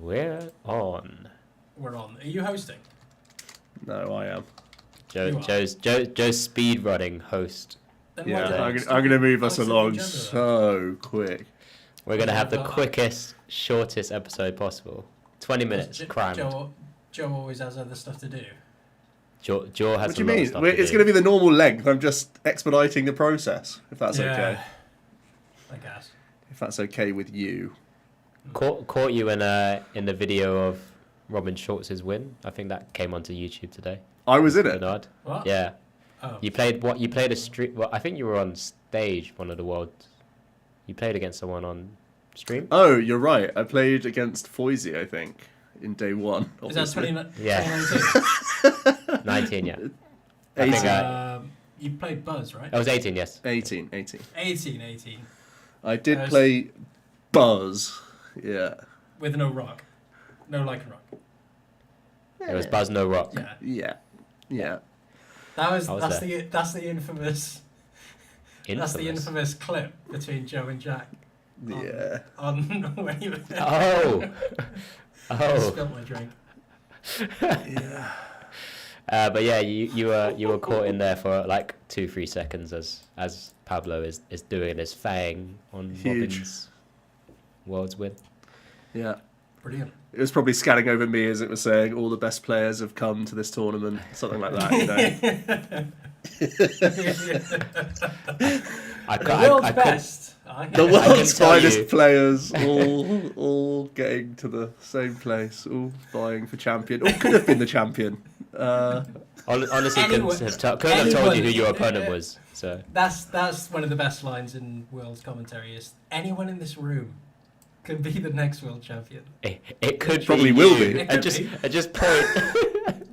We're on. We're on. Are you hosting? No, I am. Joe's speed running host. Then Yeah, I'm going to move us along so quick. We're going to have the quickest, shortest episode possible. 20 minutes, crammed. Joe always has other stuff to do. Joe has What do you a lot of mean? stuff to It's do. going to be the normal length. I'm just expediting the process, if that's okay. I guess. If that's okay with you. Caught you in the video of Robin Schultz's win. I think that came onto YouTube today. I was in it. Bernard. What? Yeah. Oh. You played what? You played a stream. Well, I think you were on stage. One of the worlds. You played against someone on stream. Oh, you're right. I played against Foisey, I think, in day one. Obviously. Is that 2019? 19, yeah. 18. You played Buzz, right? I was 18, yes. 18. 18. I did play Buzz, yeah. With no rock. No Lycan rock. It was Buzz No Rock. Yeah. That's the infamous That's the infamous clip between Joe and Jack. On when you spilled my drink. Yeah. But yeah, you were caught in there for like 2-3 seconds as Pablo is doing his fang on Robin's world's win. Yeah. Brilliant. It was probably scanning over me as it was saying all the best players have come to this tournament, something like that, you know. The world's best. The world's finest players all getting to the same place, all vying for champion. Or could have been the champion. Honestly, couldn't have told you who your opponent was. So that's one of the best lines in World's commentary. Is anyone in this room could be the next world champion? It could probably be will you. be. I just point.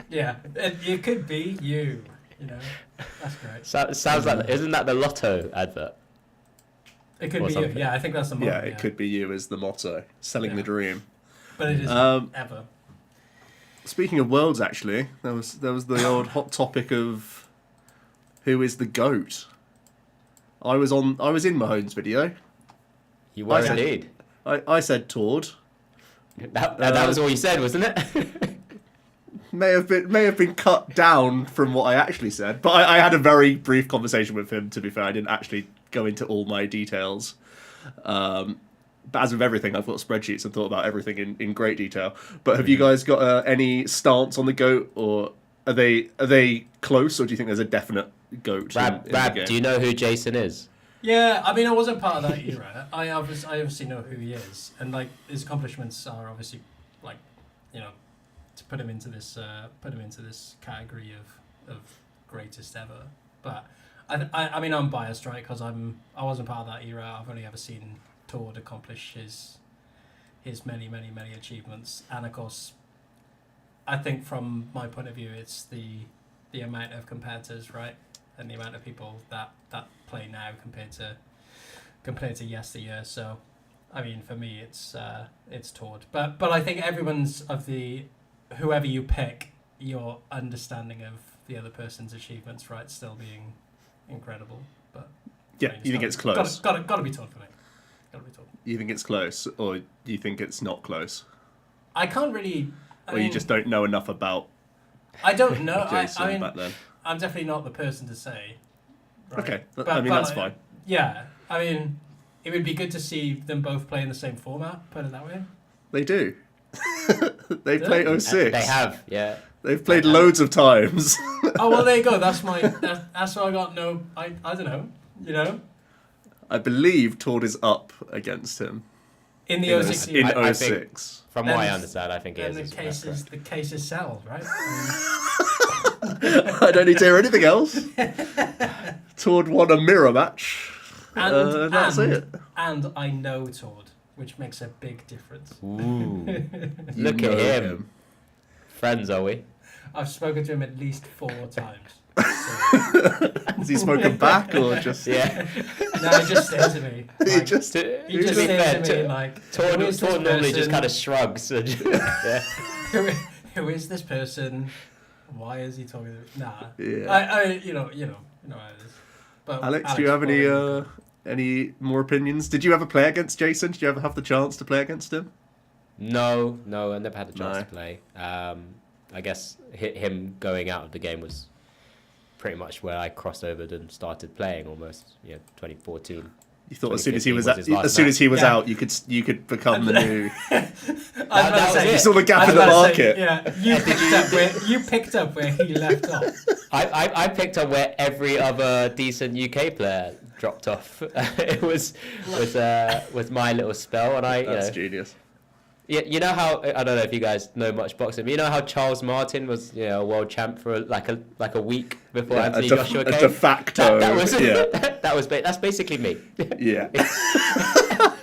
Yeah, it could be you. You know, that's great. Sounds like, isn't that the Lotto advert? It could be you. Yeah, I think that's the motto. Yeah, it could be you as the motto, selling the dream. But it isn't ever. Speaking of worlds, actually, there was the old hot topic of who is the GOAT. I was in Mahone's video. You were indeed. I said Tord. That was all you said, wasn't it? may have been cut down from what I actually said, but I had a very brief conversation with him. To be fair, I didn't actually go into all my details. But as with everything, I've got spreadsheets and thought about everything in great detail. But have you guys got any stance on the GOAT, or are they close, or do you think there's a definite GOAT? Rab, do you know who Jason is? Yeah, I mean, I wasn't part of that era. I obviously know who he is, and like his accomplishments are obviously like, you know, to put him into this category of greatest ever. But I mean, I'm biased, right? Because I wasn't part of that era. I've only ever seen Tord accomplish his many achievements, and of course, I think from my point of view, it's the amount of competitors, right, and the amount of people that play now compared to yesteryear. So, I mean, for me, it's Tord, but I think everyone's whoever you pick, your understanding of the other person's achievements, right, still being incredible. But yeah, I mean, you think it's close? Got to be Tord for me. You think it's close, or do you think it's not close? I can't really. Or you just don't know enough about. I don't know. Jason I mean, back then. I'm definitely not the person to say. Right? Okay, that's fine. Yeah, I mean, it would be good to see them both play in the same format. Put it that way. They do. They play 06. They have, yeah. They've played loads of times. Oh well, there you go. That's why I got no. I don't know. You know. I believe Tord is up against him. In the 06. In 06. From what I understand, I think it is. The case is settled, right? I don't need to hear anything else. Tord won a mirror match. And that's it. And I know Tord, which makes a big difference. Ooh. Look at him. Friends, are we? I've spoken to him at least 4 times. Has he spoken back or just? Yeah. No, he just stares at me. Like, he just stares at me like. Tord normally just kind of shrugs. And yeah. Who is this person? Why is he talking to me? Nah. Yeah. I you know how it is. But Alex, do you have any more opinions? Did you ever play against Jason? Did you ever have the chance to play against him? No, I never had the chance No. to play. I guess him going out of the game was pretty much where I crossed over and started playing almost. 2014. You thought as soon as he 2015 was, was his last as soon as he was match. out, you could become the new. That was You it. saw the gap I in was the about to say, market. you picked up where he left off. I picked up where every other decent UK player dropped off. It was my little spell, and That's genius. you know how, I don't know if you guys know much boxing, but you know how Charles Martin was a world champ for like a week before Anthony Joshua came. A de facto. That was yeah. that's basically me. Yeah.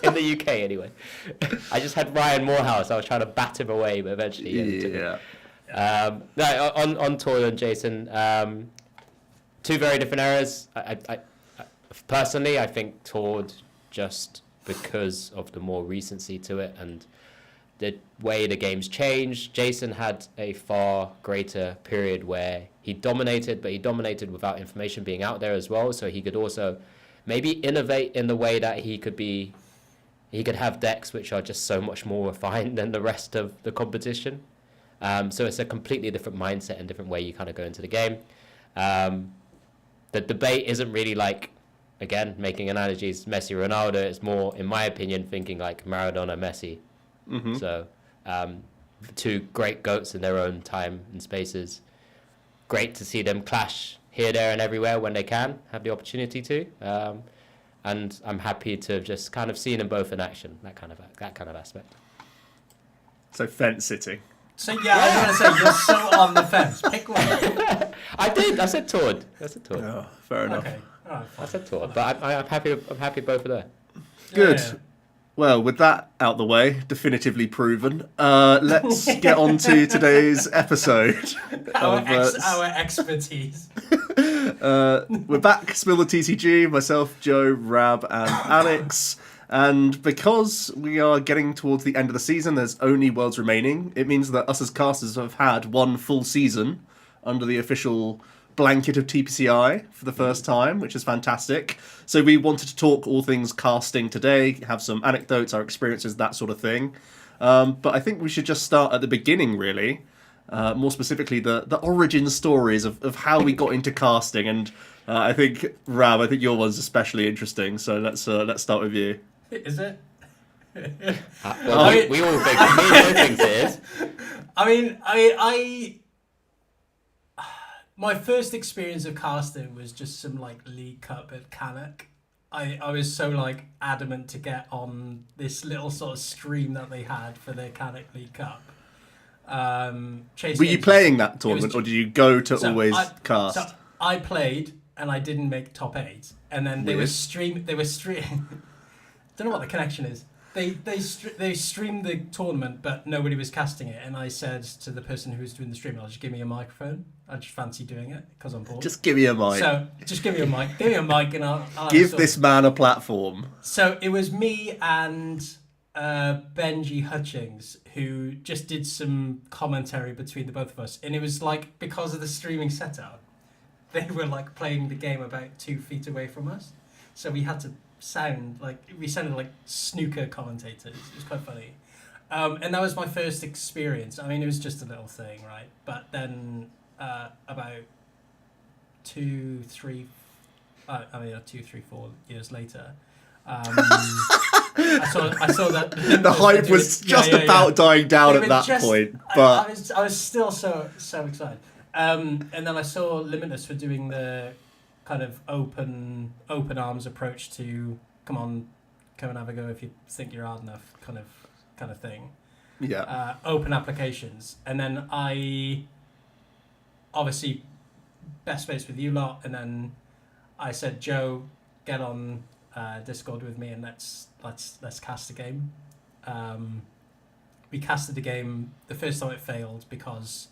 In the UK anyway. I just had Ryan Morehouse. I was trying to bat him away, but eventually he took him. No, on Todd and Jason, two very different eras. I personally, I think Todd, just because of the more recency to it and the way the game's changed. Jason had a far greater period where he dominated, but he dominated without information being out there as well. So he could also maybe innovate in the way that he could have decks which are just so much more refined than the rest of the competition. So it's a completely different mindset and different way you kind of go into the game. The debate isn't really like, again, making analogies, Messi, Ronaldo. It's more, in my opinion, thinking like Maradona, Messi. Mm-hmm. So two great GOATs in their own time and spaces. Great to see them clash here, there, and everywhere when they can have the opportunity to. And I'm happy to have just kind of seen them both in action, that kind of aspect. So fence sitting. So yeah, I was going to say, you're so on the fence. Pick one. I did. I said Todd. Oh, fair enough. Okay. All right, fine. I said Todd, but I'm happy both are there. Good. Yeah. Well, with that out the way, definitively proven, let's get on to today's episode. Our expertise. We're back, Spill the TCG, myself, Joe, Rab, and Alex. And because we are getting towards the end of the season, there's only worlds remaining. It means that us as casters have had one full season under the official blanket of TPCI for the first time, which is fantastic. So we wanted to talk all things casting today, have some anecdotes, our experiences, that sort of thing. But I think we should just start at the beginning, really. More specifically, the origin stories of how we got into casting. And I think, Rab, your one's especially interesting. So let's start with you. Is it? Well, we all think it is. I mean, I my first experience of casting was just some like League Cup at Cannock. I was so like adamant to get on this little sort of stream that they had for their Cannock League Cup. Were you playing that tournament, or did you go to always cast? So I played and I didn't make top 8, and then they were stream. Don't know what the connection is. They streamed the tournament, but nobody was casting it. And I said to the person who was doing the stream, "I'll just give me a microphone. I just fancy doing it because I'm bored." Just give me a mic. So just give me a mic. Give me a mic, and I'll give this man a platform. So it was me and Benji Hutchings who just did some commentary between the both of us, and it was like because of the streaming setup, they were like playing the game about 2 feet away from us, so we had to sounded like snooker commentators. It was quite funny. And that was my first experience. I mean, it was just a little thing, right? But then about 2, 3, 4 years later, I saw that the hype was just about dying down at that point. But I was still so excited. And then I saw Limitless were doing the kind of open arms approach to come and have a go if you think you're hard enough kind of thing. Yeah. Open applications, and then I obviously best mates with you lot, and then I said, Joe, get on Discord with me and let's cast a game. We casted the game. The first time it failed because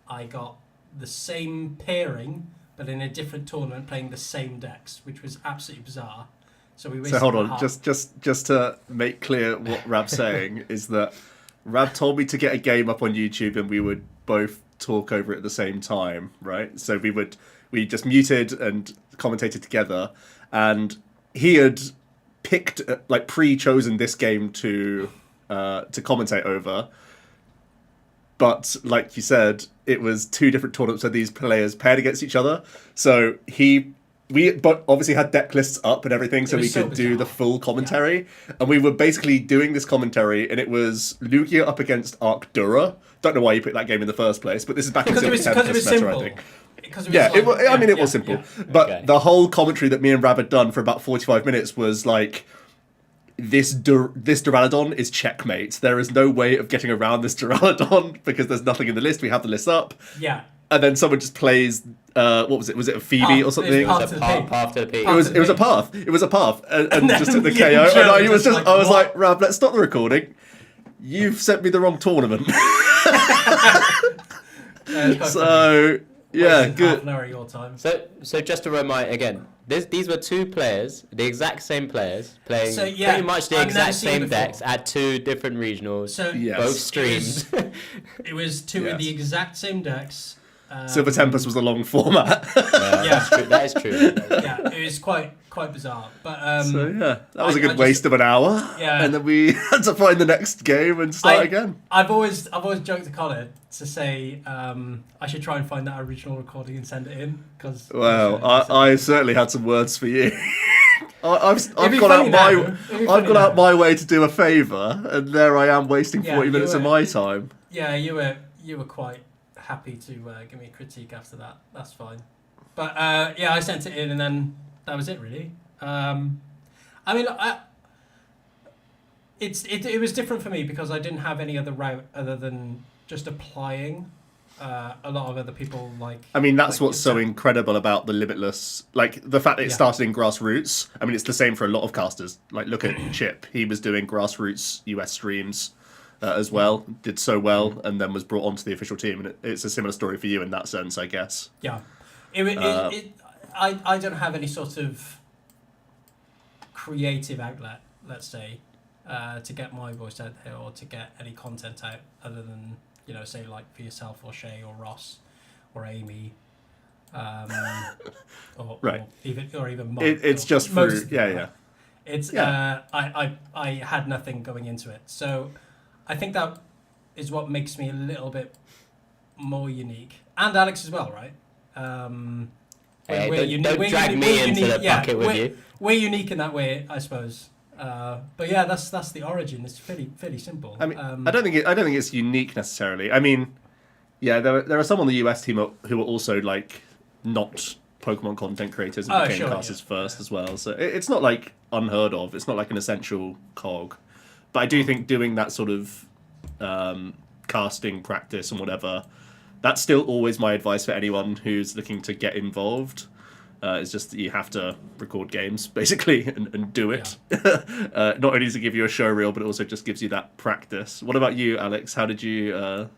I got the same pairing but in a different tournament playing the same decks, which was absolutely bizarre. So we wasted hold on, just to make clear what Rab's saying is that Rab told me to get a game up on YouTube and we would both talk over it at the same time, right? So we just muted and commentated together, and he had picked pre-chosen this game to to commentate over. But like you said, it was 2 different tournaments where these players paired against each other. So we obviously had deck lists up and everything, so we could do the full commentary. Yeah. And we were basically doing this commentary, and it was Lugia up against Arcdura. Don't know why you picked that game in the first place, but this is back in Silver Tempest meta, I think. It was simple. Yeah. But the whole commentary that me and Rab had done for about 45 minutes was like, this Duraludon is checkmate. There is no way of getting around this Duraludon because there's nothing in the list. We have the list up. Yeah. And then someone just plays, what was it? Was it a Phoebe or something? It was a path to the peak. It was a path. It was a path. And just took the KO. And I was like, Rab, let's stop the recording. You've sent me the wrong tournament. So... yeah, good. Half an hour of your time. So just to remind again, these were 2 players, the exact same players, playing pretty much the exact same decks at 2 different regionals, both streams. It was 2 of the exact same decks. Silver Tempest was a long format. That is true. Yeah, it was quite bizarre. But that was a good waste of an hour. Yeah, and then we had to find the next game and start again. I've always joked to Colin to say I should try and find that original recording and send it in because. Well, I certainly had some words for you. I've gone out my way to do a favour, and there I am wasting 40 minutes of my time. Yeah, you were quite happy to give me a critique after that. That's fine. But I sent it in, and then that was it, really. I mean, it was different for me because I didn't have any other route other than just applying. A lot of other people like. I mean, that's what's so incredible about the Limitless, like the fact that it started in grassroots. I mean, it's the same for a lot of casters. Like, look at Chip; he was doing grassroots US streams as well, did so well, and then was brought onto the official team. And it's a similar story for you in that sense, I guess. Yeah, I don't have any sort of creative outlet, let's say, to get my voice out there or to get any content out other than, say like for yourself or Shay or Ross or Amy, or even Mark. It's just through, It's I had nothing going into it, so I think that is what makes me a little bit more unique, and Alex as well, right? Don't drag me into the bucket with you. We're unique in that way, I suppose. But yeah, that's the origin. It's fairly simple. I mean, I don't think it's unique necessarily. I mean, yeah, there are some on the US team who are also like not Pokemon content creators and became casters first as well. So it's not like unheard of. It's not like an essential cog. But I do think doing that sort of casting practice and whatever, that's still always my advice for anyone who's looking to get involved. It's just that you have to record games, basically, and do it. Yeah. Not only does it give you a show reel, but it also just gives you that practice. What about you, Alex? How did you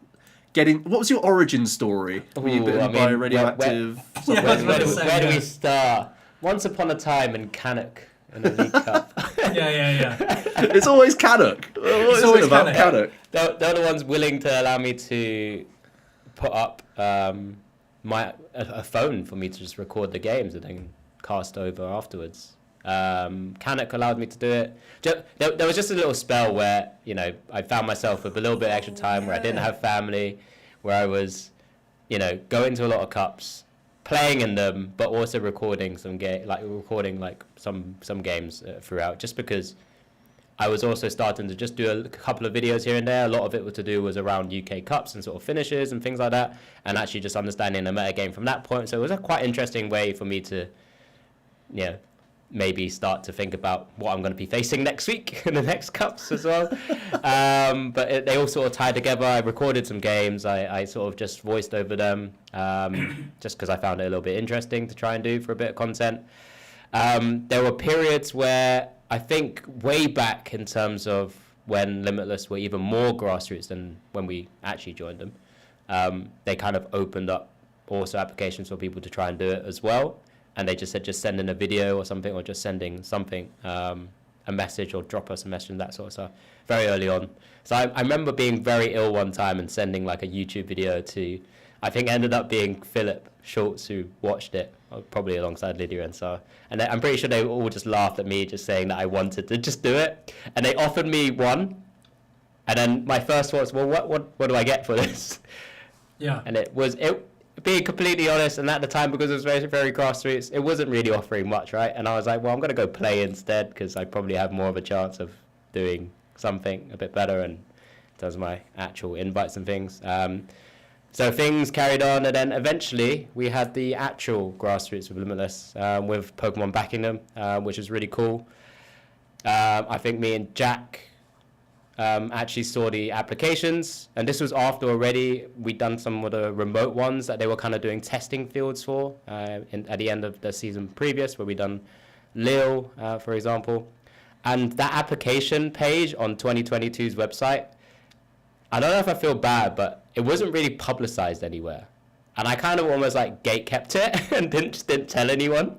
get in? What was your origin story? Were you bitten by radioactive? Where do we start? Once upon a time in Cannock. In a League Cup. Yeah. It's always Cannock. What is it about Cannock? They're the ones willing to allow me to put up a phone for me to just record the games and then cast over afterwards. Cannock allowed me to do it. There was just a little spell where I found myself with a little bit extra time where I didn't have family, where I was going to a lot of cups, playing in them, but also recording some games throughout, just because I was also starting to just do a couple of videos here and there. A lot of it was around UK Cups and sort of finishes and things like that, and actually just understanding the meta game from that point. So it was a quite interesting way for me to, maybe start to think about what I'm going to be facing next week in the next Cups as well. But they all sort of tied together. I recorded some games. I sort of just voiced over them, just because I found it a little bit interesting to try and do for a bit of content. There were periods where I think way back in terms of when Limitless were even more grassroots than when we actually joined them, they kind of opened up also applications for people to try and do it as well. And they just said, just send in a video or something, or just sending something, a message, or drop us a message and that sort of stuff very early on. So I remember being very ill one time and sending like a YouTube video to, I think it ended up being Philip Schultz who watched it, probably alongside Lydia and Sarah. And I'm pretty sure they all just laughed at me just saying that I wanted to just do it. And they offered me one, And then my first thought was, well, what do I get for this? Yeah. And being completely honest, and at the time, because it was very, very grassroots, it wasn't really offering much, right? And I was like, well, I'm going to go play instead, because I probably have more of a chance of doing something a bit better and does my actual invites and things. So things carried on, and then eventually we had the actual grassroots with Limitless, with Pokemon backing them, which is really cool. I think me and Jack actually saw the applications, and this was after already we'd done some of the remote ones that they were kind of doing testing fields for at the end of the season previous, where we done Lille, for example. And that application page on 2022's website, I don't know if I feel bad, but it wasn't really publicized anywhere. And I kind of almost like gate-kept it and didn't tell anyone.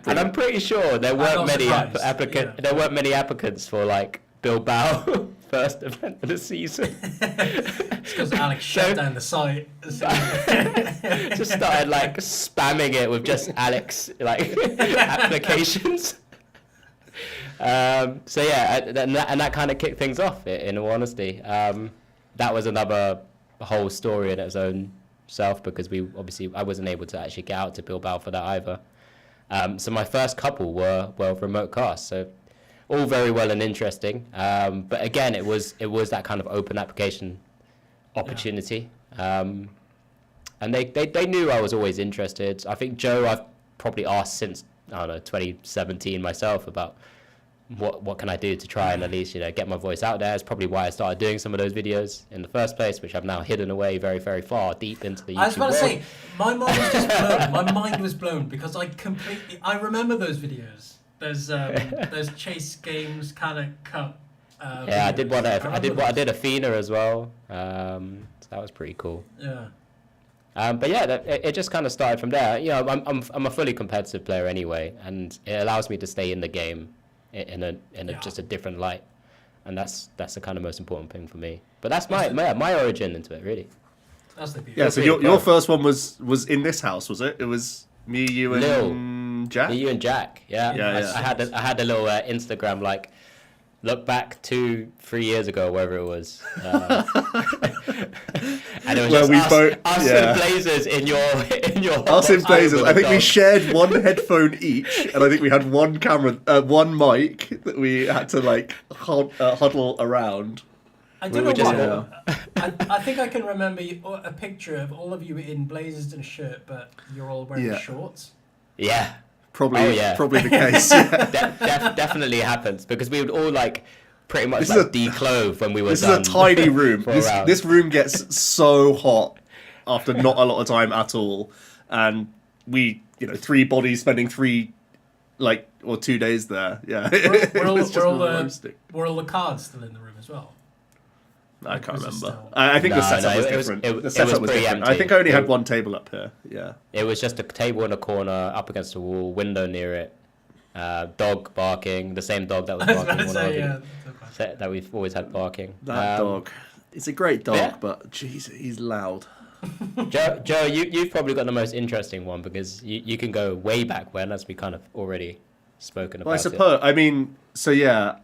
And I'm pretty sure there weren't many there weren't many applicants for like Bilbao first event of the season. It's because Alex shut down the site. Just started like spamming it with just Alex like applications. So yeah, and that kind of kicked things off. In all honesty, that was another whole story in its own self, because I wasn't able to actually get out to Bilbao for that either. So my first couple were remote casts, so all very well and interesting. But again, it was that kind of open application opportunity, and they knew I was always interested. I think Joe, I've probably asked since 2017 myself about what can I do to try and at least get my voice out there. It's probably why I started doing some of those videos in the first place, which I've now hidden away very, very far deep into the YouTube I was about to world. say, my mind was just blown. My mind was blown because I remember those videos. There's Chase Games kind of Cup. Yeah, I did one. I did Athena as well. So that was pretty cool. Yeah. But yeah, it just kind of started from there. I'm a fully competitive player anyway, and it allows me to stay in the game in just a different light, and that's the kind of most important thing for me. But that's my origin into it, really. That's the beauty. Yeah. So your first one was in this house, was it? It was me, you, and Lil. Jack. Me, you, and Jack. Yeah. Yeah. I had a little Instagram like. Look back 2-3 years ago, wherever it was, and it was us in Blazers in your us in Blazers. I think we shared one headphone each, and I think we had one camera, one mic that we had to like huddle around. I don't know why. I think I can remember a picture of all of you in Blazers and a shirt, but you're all wearing shorts. Yeah. Probably the case. Yeah. Definitely happens, because we would all like pretty much declothe when we were done. This is a tiny room. This room gets so hot after not a lot of time at all, and we 3 bodies spending 2 days there. Yeah, were all the cards still in the room as well? I can't remember. I think the setup was different. The setup was different. Empty. I think I only had one table up here. Yeah. It was just a table in a corner, up against a wall, window near it, dog barking, the same dog that was barking that we've always had barking. That dog. It's a great dog, but jeez, he's loud. Joe, you've probably got the most interesting one, because you can go way back when, as we kind of already spoken about. Well, I suppose. I mean, so yeah,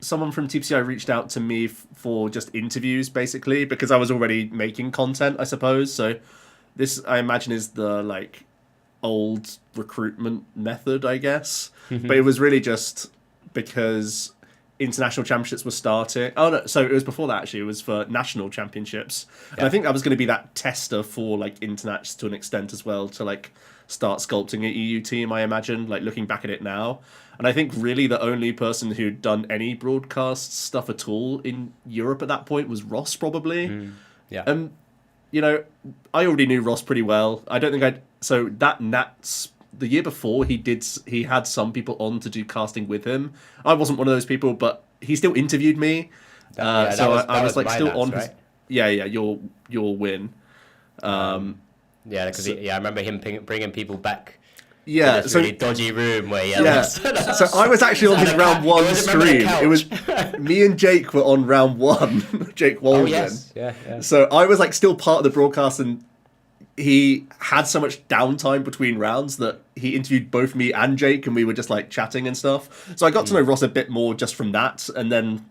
someone from TCG reached out to me for just interviews, basically, because I was already making content, I suppose. So this, I imagine, is the old recruitment method, I guess. Mm-hmm. But it was really just because international championships were starting. Oh no, so it was before that, actually. It was for national championships. Yeah. And I think I was going to be that tester for internationals to an extent as well, to start sculpting an EU team, I imagine, looking back at it now. And I think really the only person who'd done any broadcast stuff at all in Europe at that point was Ross, probably. Yeah. And, I already knew Ross pretty well. I don't think so that Nats, the year before, he had some people on to do casting with him. I wasn't one of those people, but he still interviewed me. I was still Nats, on his... Right? Your win. Yeah, because I remember him bringing people back. Yeah, so really dodgy room where so I was actually on his round 1 stream. It was me and Jake were on round 1. Jake Waldman. Oh yes, yeah. So I was still part of the broadcast, and he had so much downtime between rounds that he interviewed both me and Jake, and we were just chatting and stuff. So I got to know Ross a bit more just from that, and then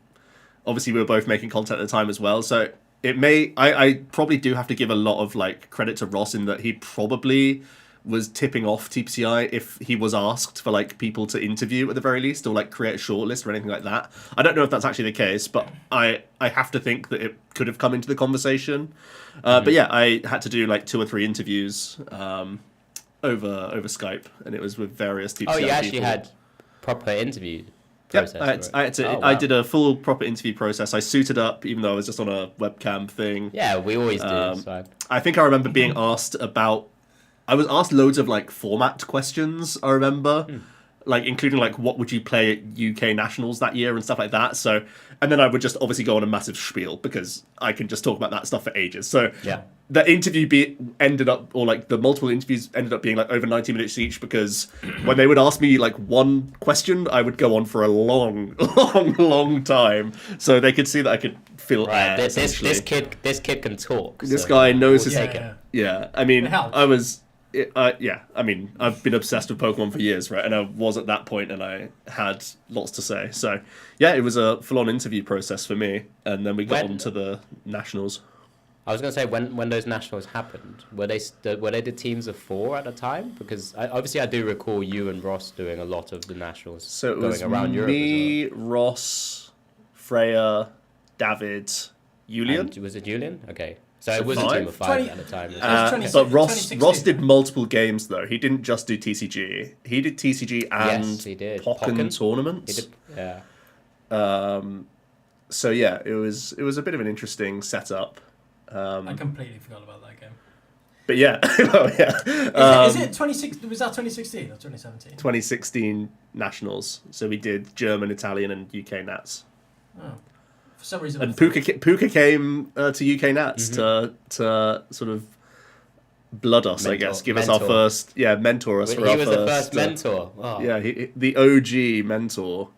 obviously we were both making content at the time as well, so I probably do have to give a lot of like credit to Ross in that he probably was tipping off TPCI if he was asked for like people to interview at the very least, or like create a shortlist or anything like that. I don't know if that's actually the case, but I have to think that it could have come into the conversation. But yeah, I had to do like 2 or 3 interviews over Skype, and it was with various TPCI people. Oh, you actually had proper interview process? Yep, I did a full proper interview process. I suited up, even though I was just on a webcam thing. Yeah, we always do. So. I think I remember being asked about... I was asked loads of like format questions, I remember. Like including like what would you play at UK Nationals that year and stuff like that. So, and then I would just obviously go on a massive spiel because I can just talk about that stuff for ages. So yeah, the interview ended up, or like the multiple interviews ended up being like over 90 minutes each, because when they would ask me like one question, I would go on for a long time. So they could see that I could feel air. This kid can talk. This guy knows his... Yeah. I mean, I mean, I've been obsessed with Pokemon for years, right? And I was at that point, and I had lots to say. So, yeah, it was a full-on interview process for me, and then we got on to the Nationals. I was going to say, when those Nationals happened, were they the teams of 4 at the time? Because obviously I do recall you and Ross doing a lot of the Nationals. So it going was around me, Europe as well. Ross, Freya, David, Julian. Was it Julian? Okay. So it was a team of 5 at the time. But Ross did multiple games, though. He didn't just do TCG. He did TCG and he did. Pokken tournaments. He did, yeah. So yeah, it was a bit of an interesting setup. I completely forgot about that game. But yeah, Is it 2016? Was that 2016 or 2017? 2016 Nationals. So we did German, Italian, and UK Nats. Oh. For some reason, and Puka came to UK Nats to sort of blood us, I guess, give us our first mentor us. He for our was first, the first mentor. Oh. Yeah, the OG mentor,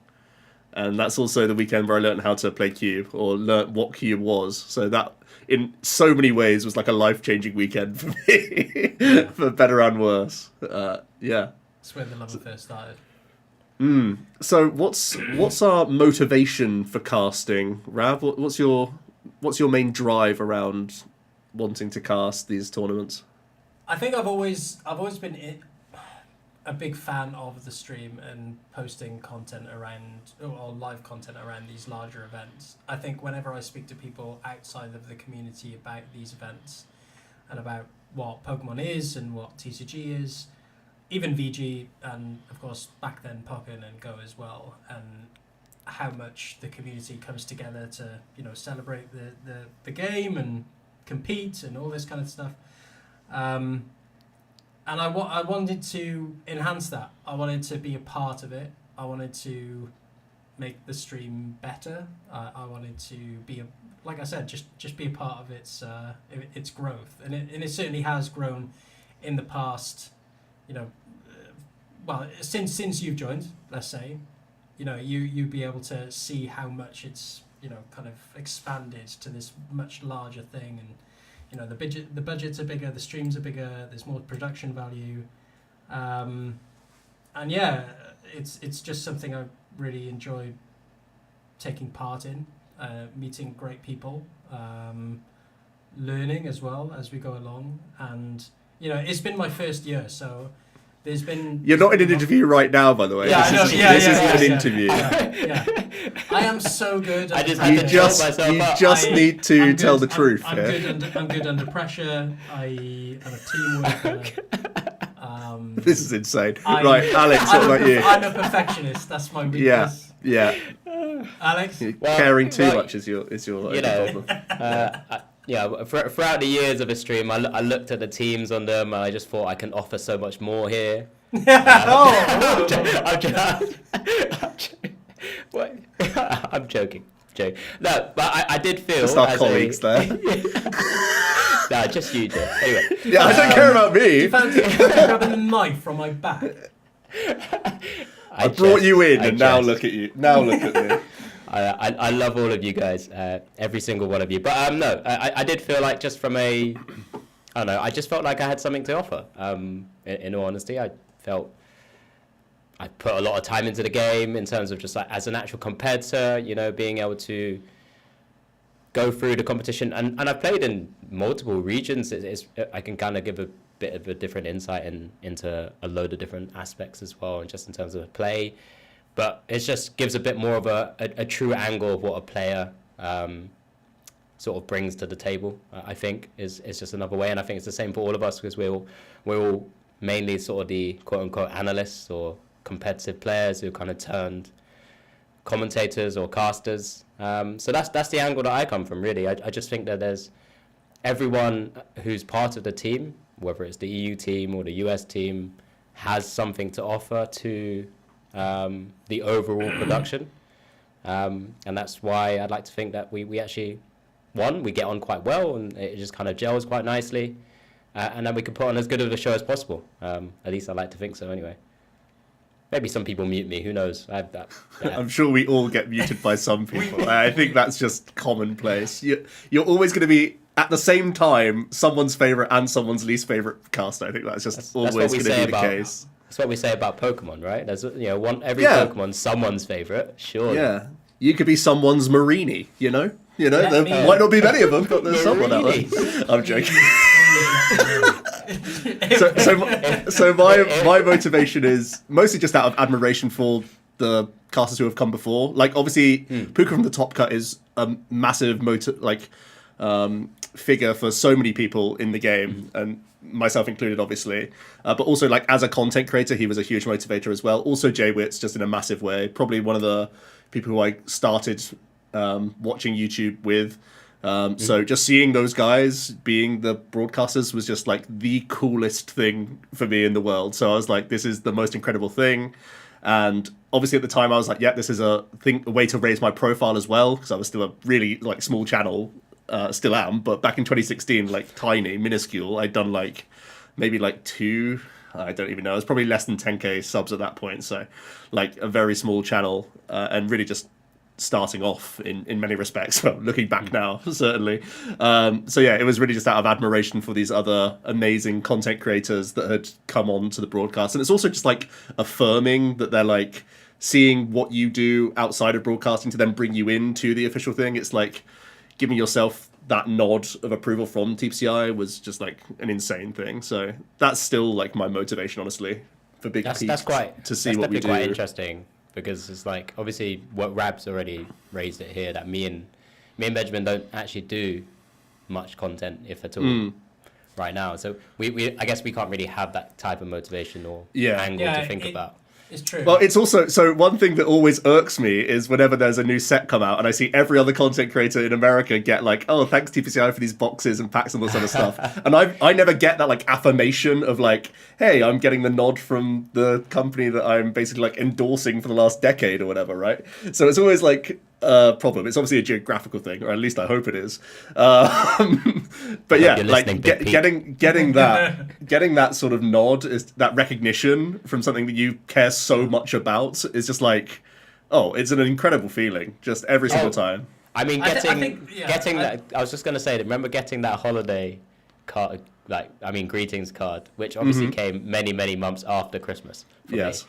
and that's also the weekend where I learned how to play Cube, or learnt what Cube was. So that, in so many ways, was like a life-changing weekend for me, for better and worse. Yeah, that's where the love affair started. So what's our motivation for casting, Rav? What's your main drive around wanting to cast these tournaments? I think I've always been a big fan of the stream and posting content around, or live content around these larger events. I think whenever I speak to people outside of the community about these events and about what Pokemon is and what TCG is, even VG, and of course back then Pokken and Go as well, and how much the community comes together to celebrate the game and compete and all this kind of stuff. And I wanted to enhance that. I wanted to be a part of it. I wanted to make the stream better. I wanted to be like I said, just be a part of its growth, and it certainly has grown in the past. Well, since you've joined, let's say, you'd be able to see how much it's kind of expanded to this much larger thing, and the budgets are bigger, the streams are bigger, there's more production value, and yeah, it's just something I really enjoy taking part in, meeting great people, learning as well as we go along, and it's been my first year, so. There's been... You're not in an interview right now, by the way. Yeah, this isn't an interview. Yeah. I am so good. You just need to tell the truth. I'm good under pressure. I am a team worker. This is insane. Right, Alex, what about you? I'm a perfectionist. That's my weakness. Yeah. Alex? Caring too much is your problem. Throughout the years of the stream, I looked at the teams on them, and I just thought I can offer so much more here. I'm joking. No, but I did feel... Just our colleagues there. No, just you, Joe. Anyway. Yeah, I don't care about me. You fancy grabbing a knife from my back? I brought you in, and now look at you. Now look at me. I love all of you guys, every single one of you. But no, I did feel like just from I don't know, I just felt like I had something to offer. In all honesty, I felt I put a lot of time into the game in terms of just like as an actual competitor, being able to go through the competition, and I've played in multiple regions. I can kind of give a bit of a different insight into a load of different aspects as well, and just in terms of play. But it just gives a bit more of a true angle of what a player sort of brings to the table. I think is just another way, and I think it's the same for all of us, because we're all mainly sort of the quote unquote analysts or competitive players who kind of turned commentators or casters. So that's the angle that I come from, really. I just think that there's everyone who's part of the team, whether it's the EU team or the US team, has something to offer to the overall production. And that's why I'd like to think that we actually, we get on quite well, and it just kind of gels quite nicely. And then we can put on as good of a show as possible. At least I like to think so anyway. Maybe some people mute me, who knows? I'm sure we all get muted by some people. I think that's just commonplace. You're always going to be, at the same time, someone's favourite and someone's least favourite caster. I think that's just always going to be the case. That's what we say about Pokemon, right? There's Pokemon's someone's favourite, sure. Yeah. You could be someone's Marini, you know? There might not be many of them, but there's someone out there. I'm joking. so my motivation is mostly just out of admiration for the casters who have come before. Like, obviously, Puka from the Top Cut is a massive figure for so many people in the game, and myself included, obviously. But also, like, as a content creator, he was a huge motivator as well. Also, Jay Witz, just in a massive way. Probably one of the people who I started watching YouTube with. So just seeing those guys being the broadcasters was just like the coolest thing for me in the world. So I was like, this is the most incredible thing. And obviously at the time I was like, yeah, this is a way to raise my profile as well, because I was still a really like small channel, still am. But back in 2016, like tiny, minuscule, I'd done like maybe like two, I don't even know. It was probably less than 10k subs at that point. So like a very small channel, and really just starting off in many respects. Well, looking back now, certainly. So yeah, it was really just out of admiration for these other amazing content creators that had come on to the broadcast. And it's also just like affirming that they're like seeing what you do outside of broadcasting to then bring you into the official thing. It's like giving yourself that nod of approval from TCG was just like an insane thing. So that's still like my motivation, honestly, for Big Pete to see what we do. That's quite interesting. Because it's like, obviously, what Rab's already raised it here, that me and Benjamin don't actually do much content, if at all, right now. So we I guess we can't really have that type of motivation or angle to think about. It's true. Well, it's also, so one thing that always irks me is whenever there's a new set come out and I see every other content creator in America get like, oh, thanks TPCI for these boxes and packs and all this other stuff. And I never get that like affirmation of like, hey, I'm getting the nod from the company that I'm basically like endorsing for the last decade or whatever, right? So it's always like a problem. It's obviously a geographical thing, or at least I hope it is. But yeah, like getting that sort of nod, is that recognition from something that you care so much about, is just like, oh, it's an incredible feeling just every single time. I mean, getting that. I was just gonna say that. Remember getting that holiday card, greetings card, which obviously came many months after Christmas. Yes, me.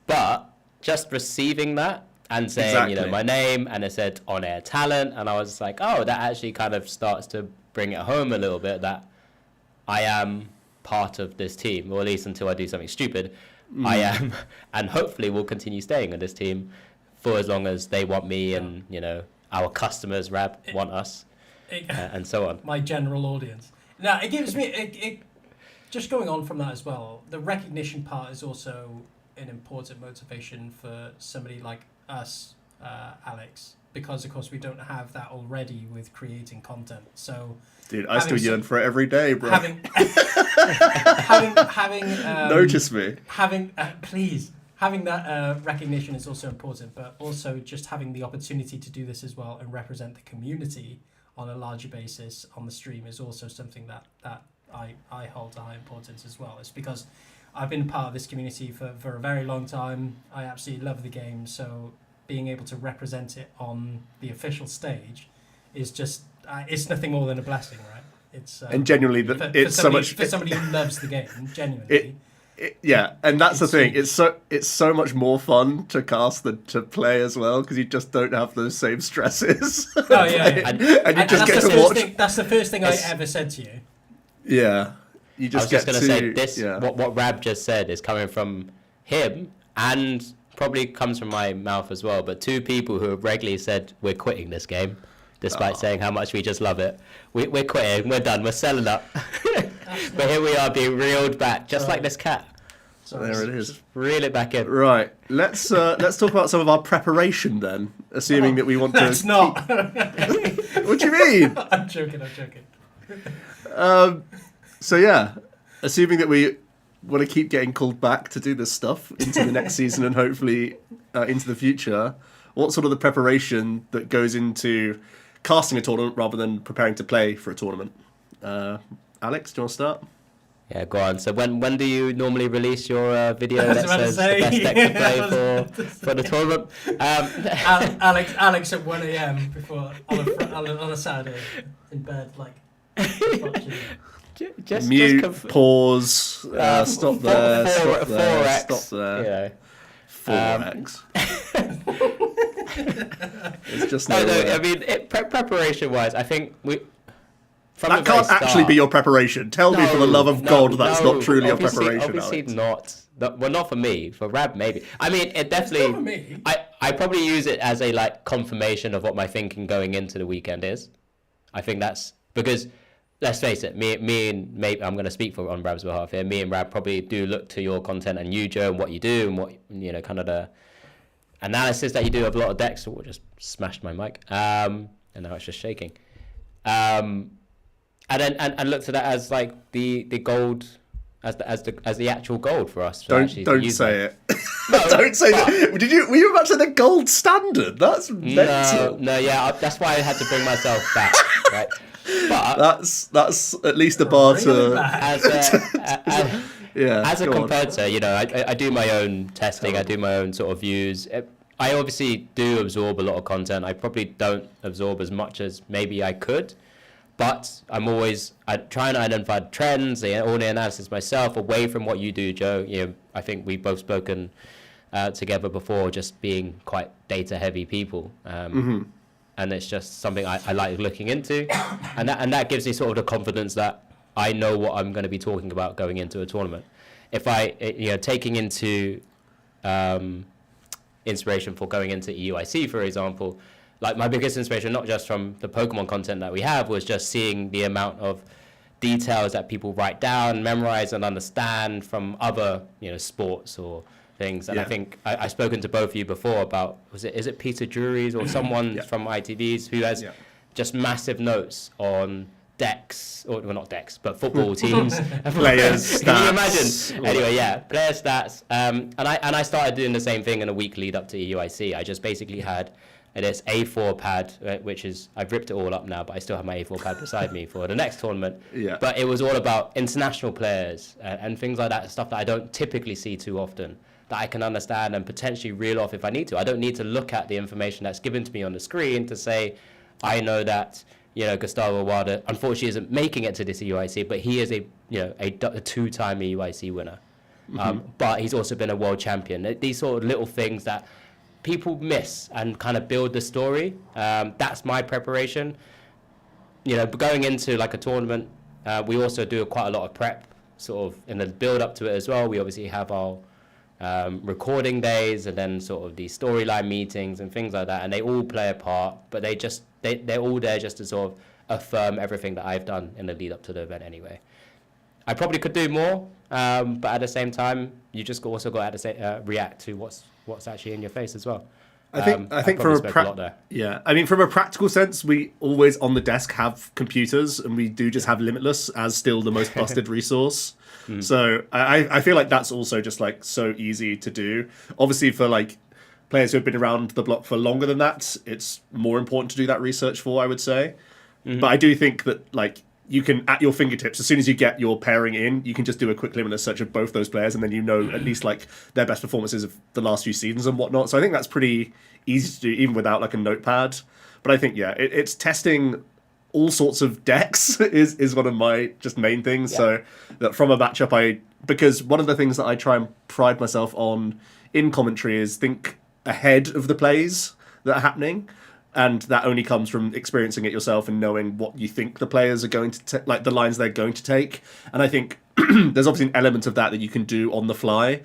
But just receiving that and saying, my name, and it said on-air talent, and I was like, oh, that actually kind of starts to bring it home a little bit, that I am part of this team, or at least until I do something stupid, I am, and hopefully will continue staying in this team for as long as they want me, and, our customers, Rab, want us, and so on. My general audience. Now, it gives me, just going on from that as well, the recognition part is also an important motivation for somebody like us, Alex, because of course we don't have that already with creating content. So, dude, I still yearn for it every day, bro. Having notice me. Having that recognition is also important, but also just having the opportunity to do this as well and represent the community on a larger basis on the stream is also something that I hold to high importance as well. It's because I've been part of this community for a very long time. I absolutely love the game, so being able to represent it on the official stage is just, it's nothing more than a blessing, right? It's and genuinely, for somebody who loves the game, genuinely. and that's the thing. It's so much more fun to cast than to play as well, because you just don't have those same stresses. Oh yeah, and you just get to watch. That's the first thing I ever said to you. Yeah, you just. I was just going to say this. Yeah. What Rab just said is coming from him, and probably comes from my mouth as well. But two people who have regularly said we're quitting this game, despite saying how much we just love it. We're quitting. We're done. We're selling up. But here we are being reeled back, just like this cat. So there it is. Reel it back in. Right. Let's talk about some of our preparation then, assuming that we want to. That's not. What do you mean? I'm joking. So yeah, assuming that we want to keep getting called back to do this stuff into the next season and hopefully into the future, what's sort of the preparation that goes into casting a tournament rather than preparing to play for a tournament? Alex, do you want to start? Yeah, go on. So when do you normally release your video that says the best deck to play for the tournament? Alex at 1 a.m. before on a Saturday in bed, like watching. Just mute, pause, stop there, stop there, 4x, stop there. You know. 4x. It's just no. I mean, preparation-wise, I think we. That can't actually be your preparation. Tell me, for the love of God, that's not truly your preparation. Obviously Alex. not. Well, not for me. For Rab, maybe. I mean, it definitely. Not for me. I probably use it as a confirmation of what my thinking going into the weekend is. I think that's because, let's face it, me and maybe I'm going to speak on Rab's behalf here. Me and Rab probably do look to your content and you, Joe, and what you do and what kind of the analysis that you do of a lot of decks. Oh, just smashed my mic. And now it's just shaking. And then look to that as like the gold, as the actual gold for us. Don't say it. No, don't say that. Were you about to say the gold standard? That's mental. No, yeah. That's why I had to bring myself back, right? But that's at least a bar to. As a competitor, I do my own testing. I do my own sort of views. I obviously do absorb a lot of content. I probably don't absorb as much as maybe I could. But I try and identify trends, all the analysis myself, away from what you do, Joe. I think we've both spoken together before, just being quite data-heavy people, and it's just something I like looking into, and that gives me sort of the confidence that I know what I'm going to be talking about going into a tournament. If taking into inspiration for going into EUIC, for example. Like my biggest inspiration, not just from the Pokemon content that we have, was just seeing the amount of details that people write down, memorize, and understand from other, sports or things. And I think I've spoken to both of you before about, is it Peter Drury's or someone from ITVs who has just massive notes on decks, or well, not decks, but football teams, players. Can you imagine? Anyway, player stats. And I started doing the same thing in a week lead up to EUIC. I just basically had this A4 pad, which is, I've ripped it all up now, but I still have my A4 pad beside me for the next tournament. Yeah. But it was all about international players and things like that, stuff that I don't typically see too often, that I can understand and potentially reel off if I need to. I don't need to look at the information that's given to me on the screen to say, I know that, Gustavo Wada unfortunately isn't making it to this EUIC, but he is a two-time EUIC winner. But he's also been a world champion. These sort of little things that people miss and kind of build the story. That's my preparation. Going into like a tournament, we also do quite a lot of prep, sort of in the build up to it as well. We obviously have our recording days and then sort of the storyline meetings and things like that, and they all play a part. But they're all there just to sort of affirm everything that I've done in the lead up to the event anyway. I probably could do more, but at the same time, you just also got to react to what's actually in your face as well. I think from a practical sense, we always on the desk have computers, and we do just have Limitless as still the most busted resource. So I feel like that's also just like so easy to do. Obviously, for like players who have been around the block for longer than that, it's more important to do that research for, I would say. But I do think that like you can, at your fingertips, as soon as you get your pairing in, you can just do a quick Limitless search of both those players, and then at least like their best performances of the last few seasons and whatnot. So I think that's pretty easy to do, even without like a notepad. But I think it's testing all sorts of decks is one of my just main things. So that from a matchup, I because one of the things that I try and pride myself on in commentary is think ahead of the plays that are happening. And that only comes from experiencing it yourself and knowing what you think the players are going to like the lines they're going to take. And I think there's obviously an element of that you can do on the fly,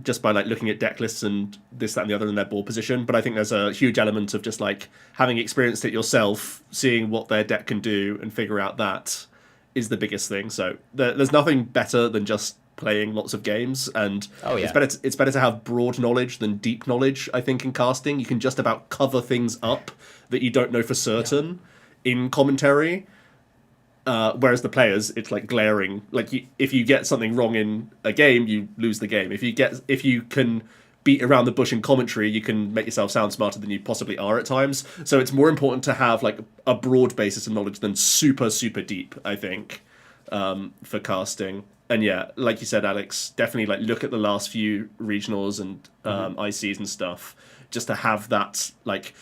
just by like looking at deck lists and this, that, and the other in their board position. But I think there's a huge element of just like having experienced it yourself, seeing what their deck can do and figure out that is the biggest thing. So there's nothing better than just playing lots of games, and it's better to have broad knowledge than deep knowledge. I think in casting you can just about cover things up that you don't know for certain in commentary, whereas the players, it's like glaring. Like if you get something wrong in a game, you lose the game. If you can beat around the bush in commentary, you can make yourself sound smarter than you possibly are at times. So it's more important to have like a broad basis of knowledge than super deep, I think, for casting. And yeah, like you said, Alex, definitely like look at the last few regionals and ICs and stuff, just to have that, like,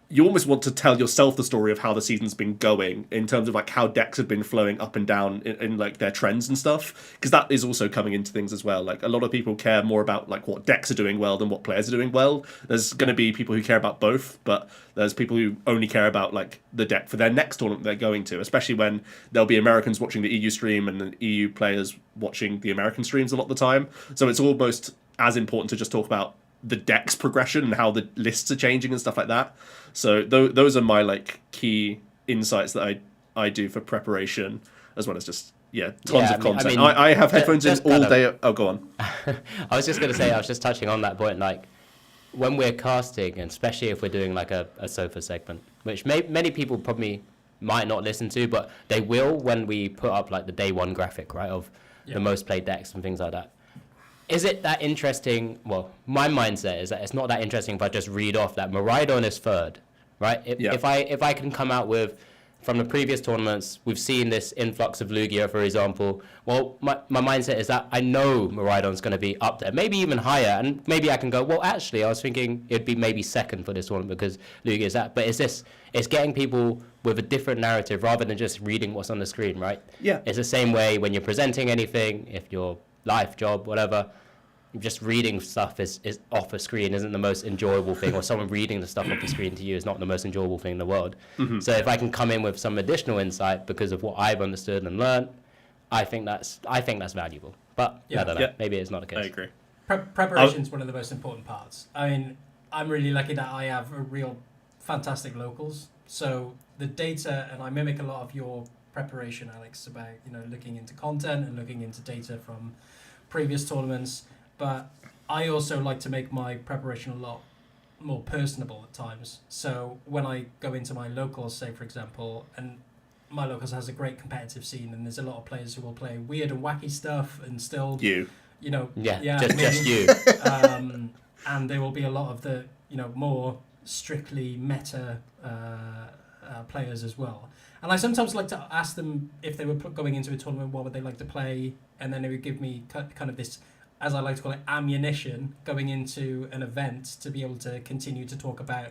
you almost want to tell yourself the story of how the season's been going in terms of like how decks have been flowing up and down in like their trends and stuff, because that is also coming into things as well. Like a lot of people care more about like what decks are doing well than what players are doing well. There's going to be people who care about both, but there's people who only care about like the deck for their next tournament they're going to, especially when there'll be Americans watching the EU stream and the EU players watching the American streams a lot of the time. So it's almost as important to just talk about the deck's progression and how the lists are changing and stuff like that. So those are my like key insights that I do for preparation, as well as just tons of content. I have headphones in all day. Oh, go on. I was just going to say, I was just touching on that point, like when we're casting, and especially if we're doing like a sofa segment, which many people probably might not listen to, but they will when we put up like the day one graphic, right, of the most played decks and things like that. Is it that interesting? Well, my mindset is that it's not that interesting if I just read off that Miraidon is third, right? If I can come out with, from the previous tournaments, we've seen this influx of Lugia, for example. Well, my mindset is that I know Miraidon's going to be up there, maybe even higher, and maybe I can go, well, actually, I was thinking it'd be maybe second for this tournament because Lugia is that. But it's getting people with a different narrative rather than just reading what's on the screen, right? Yeah. It's the same way when you're presenting anything, if you're life, job, whatever, just reading stuff is off a screen isn't the most enjoyable thing, or someone reading the stuff off the screen to you is not the most enjoyable thing in the world. Mm-hmm. So if I can come in with some additional insight because of what I've understood and learned, I think that's valuable. But I don't know, maybe it's not the case. I agree. Preparation is one of the most important parts. I mean, I'm really lucky that I have a real fantastic locals. So the data, and I mimic a lot of your preparation, Alex, about looking into content and looking into data from previous tournaments. But I also like to make my preparation a lot more personable at times. So when I go into my locals, say for example, and my locals has a great competitive scene, and there's a lot of players who will play weird and wacky stuff, and still just you. And there will be a lot of the more strictly meta players as well. And I sometimes like to ask them if they were going into a tournament, what would they like to play, and then they would give me kind of this, as I like to call it, ammunition going into an event to be able to continue to talk about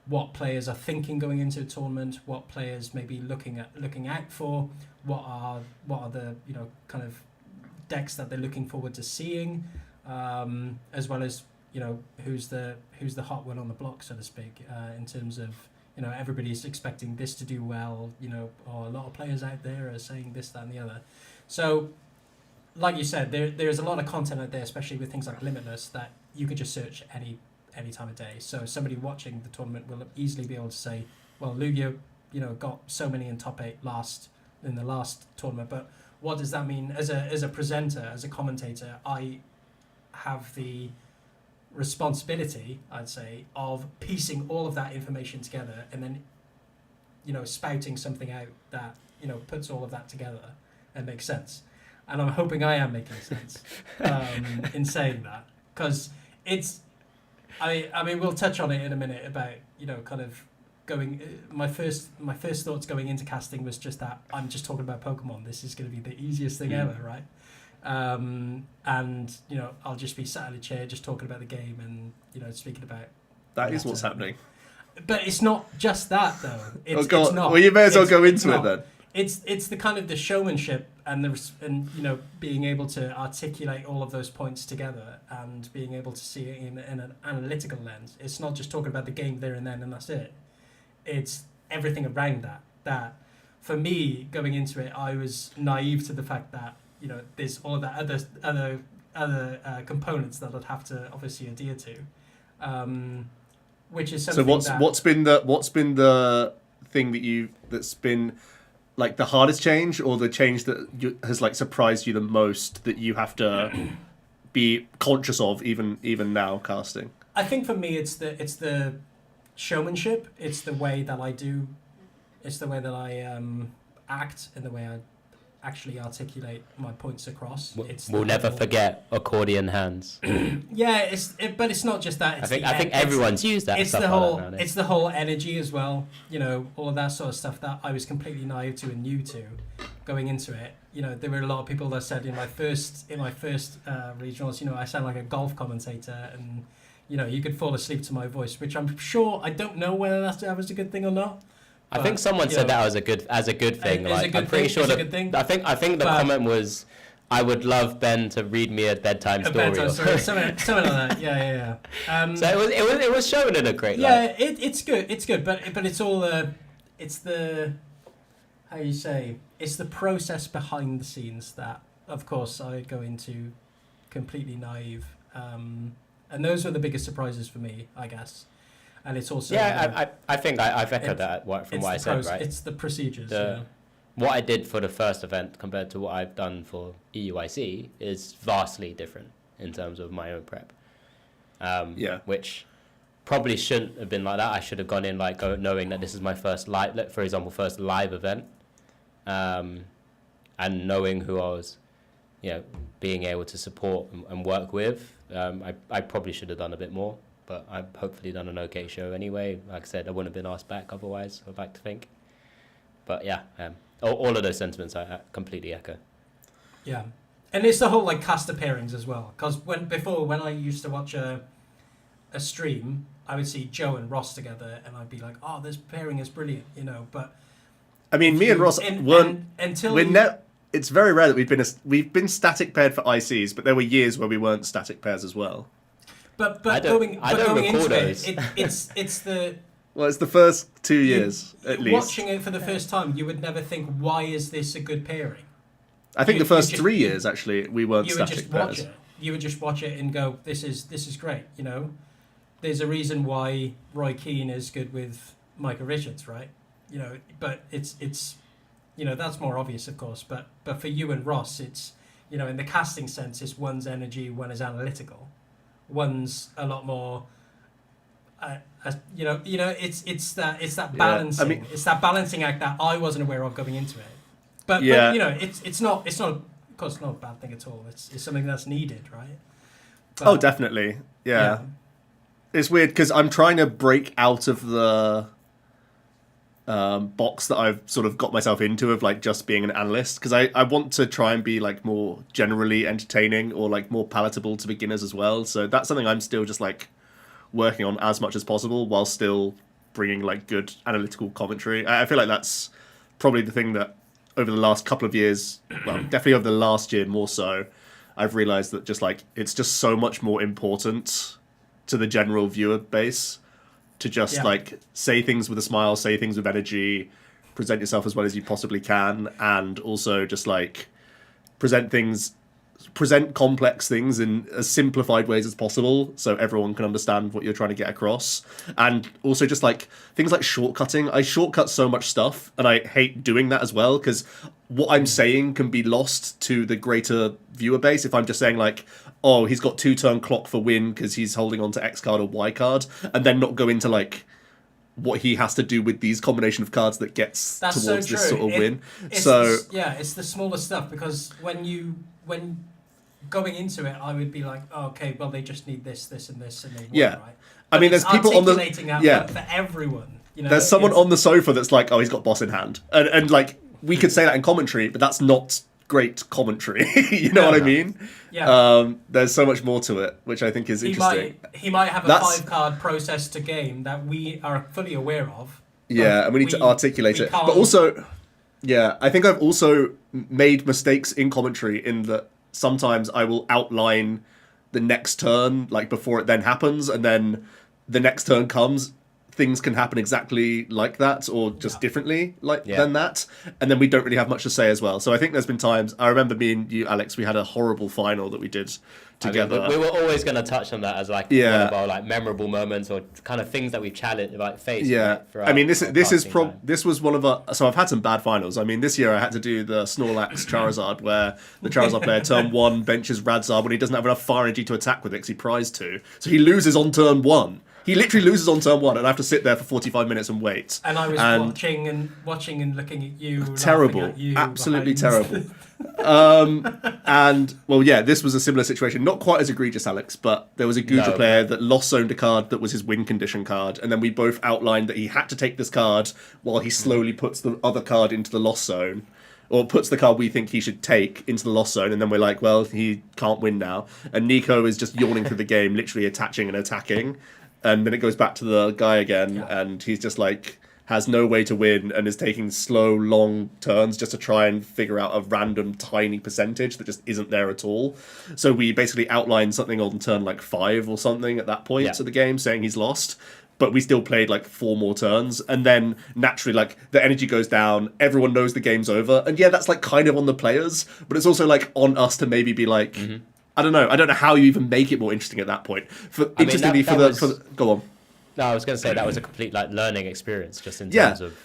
what players are thinking going into a tournament, what players may be looking out for, what are the kind of decks that they're looking forward to seeing, as well as who's the hot one on the block, so to speak, in terms of everybody's expecting this to do well, or a lot of players out there are saying this, that, and the other. So, like you said, there's a lot of content out there, especially with things like Limitless, that you could just search any time of day. So somebody watching the tournament will easily be able to say, well, Lugia, got so many in top 8 in the last tournament, but what does that mean as a presenter, as a commentator? I have the responsibility, I'd say, of piecing all of that information together and then spouting something out that puts all of that together and makes sense. And I'm hoping I am making sense in saying that, because it's I mean we'll touch on it in a minute about kind of going, my first thoughts going into casting was just that I'm just talking about Pokemon, this is going to be the easiest thing ever, right? And I'll just be sat in a chair just talking about the game and speaking about that is what's happening. But it's not just that though. It's not. Well, you may as well go into it then. it's the kind of the showmanship and being able to articulate all of those points together and being able to see it in an analytical lens. It's not just talking about the game there and then and that's it. It's everything around that for me going into it, I was naive to the fact that there's all that other components that I'd have to obviously adhere to, which is something. So what's been the thing that's been like the hardest change, or the change that has like surprised you the most that you have to be conscious of even now casting? I think for me it's the showmanship. It's the way that I do. It's the way that I act and the way I actually articulate my points across. We'll never forget accordion hands. Yeah, but it's not just that. I think everyone's used that. It's the whole energy as well. All of that sort of stuff that I was completely naive to and new to, going into it. There were a lot of people that said in my first regionals, I sound like a golf commentator, and you could fall asleep to my voice, which I'm sure I don't know whether that was a good thing or not. I think someone said that as a good thing. I'm pretty sure that I think the comment was, I would love Ben to read me a bedtime story. Something like that. Yeah. So it was shown in a great light. Yeah, it's good, but it's all it's the how you say it's the process behind the scenes that, of course, I go into completely naive, and those were the biggest surprises for me, I guess. And it's also I think I've echoed that from what I said, right? It's the procedures. What I did for the first event compared to what I've done for EUIC is vastly different in terms of my own prep. Which probably shouldn't have been like that. I should have gone in knowing that this is my first live event, and knowing who I was, being able to support and work with. I probably should have done a bit more. But I've hopefully done an okay show anyway. Like I said, I wouldn't have been asked back otherwise, I'd like to think. But yeah, all of those sentiments I completely echo. Yeah. And it's the whole cast of pairings as well. Because when I used to watch a stream, I would see Joe and Ross together and I'd be like, oh, this pairing is brilliant, But I mean, me and Ross weren't... It's very rare that we've been static paired for ICs, but there were years where we weren't static pairs as well. But going into it's the... Well, it's the first 2 years, at least. Watching it for the first time, you would never think, why is this a good pairing? I think the first 3 years, actually, we weren't static pairs. You would just watch it and go, this is great, There's a reason why Roy Keane is good with Micah Richards, right? But it's that's more obvious, of course. But for you and Ross, it's, in the casting sense, it's one's energy, one is analytical. One's a lot more, it's that balancing. Yeah, it's that balancing act that I wasn't aware of going into it. But it's not of course not a bad thing at all. It's something that's needed, right? But, definitely. Yeah. It's weird because I'm trying to break out of the box that I've sort of got myself into of just being an analyst, because I want to try and be more generally entertaining or more palatable to beginners as well. So that's something I'm still just working on as much as possible while still bringing good analytical commentary. I feel like that's probably the thing that over the last couple of years, well, definitely over the last year more so, I've realized that just it's just so much more important to the general viewer base to just say things with a smile, say things with energy, present yourself as well as you possibly can, and also just present complex things in as simplified ways as possible so everyone can understand what you're trying to get across. And also just things like shortcutting. I shortcut so much stuff and I hate doing that as well, because what I'm saying can be lost to the greater viewer base if I'm just saying oh, he's got 2-turn clock for win because he's holding on to X card or Y card, and then not go into what he has to do with these combination of cards that gets towards this sort of win. It's the smaller stuff, because when going into it, I would be like, oh, okay, well, they just need this, and this, and they won, right? I mean, there's people on the for everyone. There's someone on the sofa that's oh, he's got boss in hand, and we could say that in commentary, but that's not great commentary. You know what I mean? Yeah. There's so much more to it, which I think is interesting. He might have a 5-card process to game that we are fully aware of. Yeah, and we need to articulate it. But also, Yeah, I think I've also made mistakes in commentary in that sometimes I will outline the next turn like before it then happens, and then the next turn comes, things can happen exactly like that or just differently than that, and then we don't really have much to say as well. So I think there's been times, I remember me and you, Alex, we had a horrible final that we did together. I mean, we were always going to touch on that as like one of our like memorable moments or kind of things that we've challenged, like faced. Yeah, right, I mean, this was one of our. So I've had some bad finals. I mean, this year I had to do the Snorlax Charizard, where the Charizard player turn 1 benches Radzard when he doesn't have enough fire energy to attack with it because he prized 2. So he loses on turn 1. He literally loses on turn 1, and I have to sit there for 45 minutes and wait. And I was watching and looking at you. Terrible, at you absolutely terrible. And well, yeah, this was a similar situation. Not quite as egregious, Alex, but there was a Gudra player that lost zoned a card that was his win condition card, and then we both outlined that he had to take this card while he slowly puts the other card into the lost zone. Or puts the card we think he should take into the lost zone, and then we're like, well, he can't win now. And Nico is just yawning through the game, literally attaching and attacking. And then it goes back to the guy again, and he's just like, has no way to win and is taking slow, long turns just to try and figure out a random tiny percentage that just isn't there at all. So we basically outlined something on turn like 5 or something at that point of the game, saying he's lost. But we still played like 4 more turns, and then naturally like the energy goes down, everyone knows the game's over, and yeah, that's like kind of on the players, but it's also like on us to maybe be like, I don't know how you even make it more interesting at that point. Interestingly, for the go on. No, I was going to say that was a complete like learning experience, just in terms of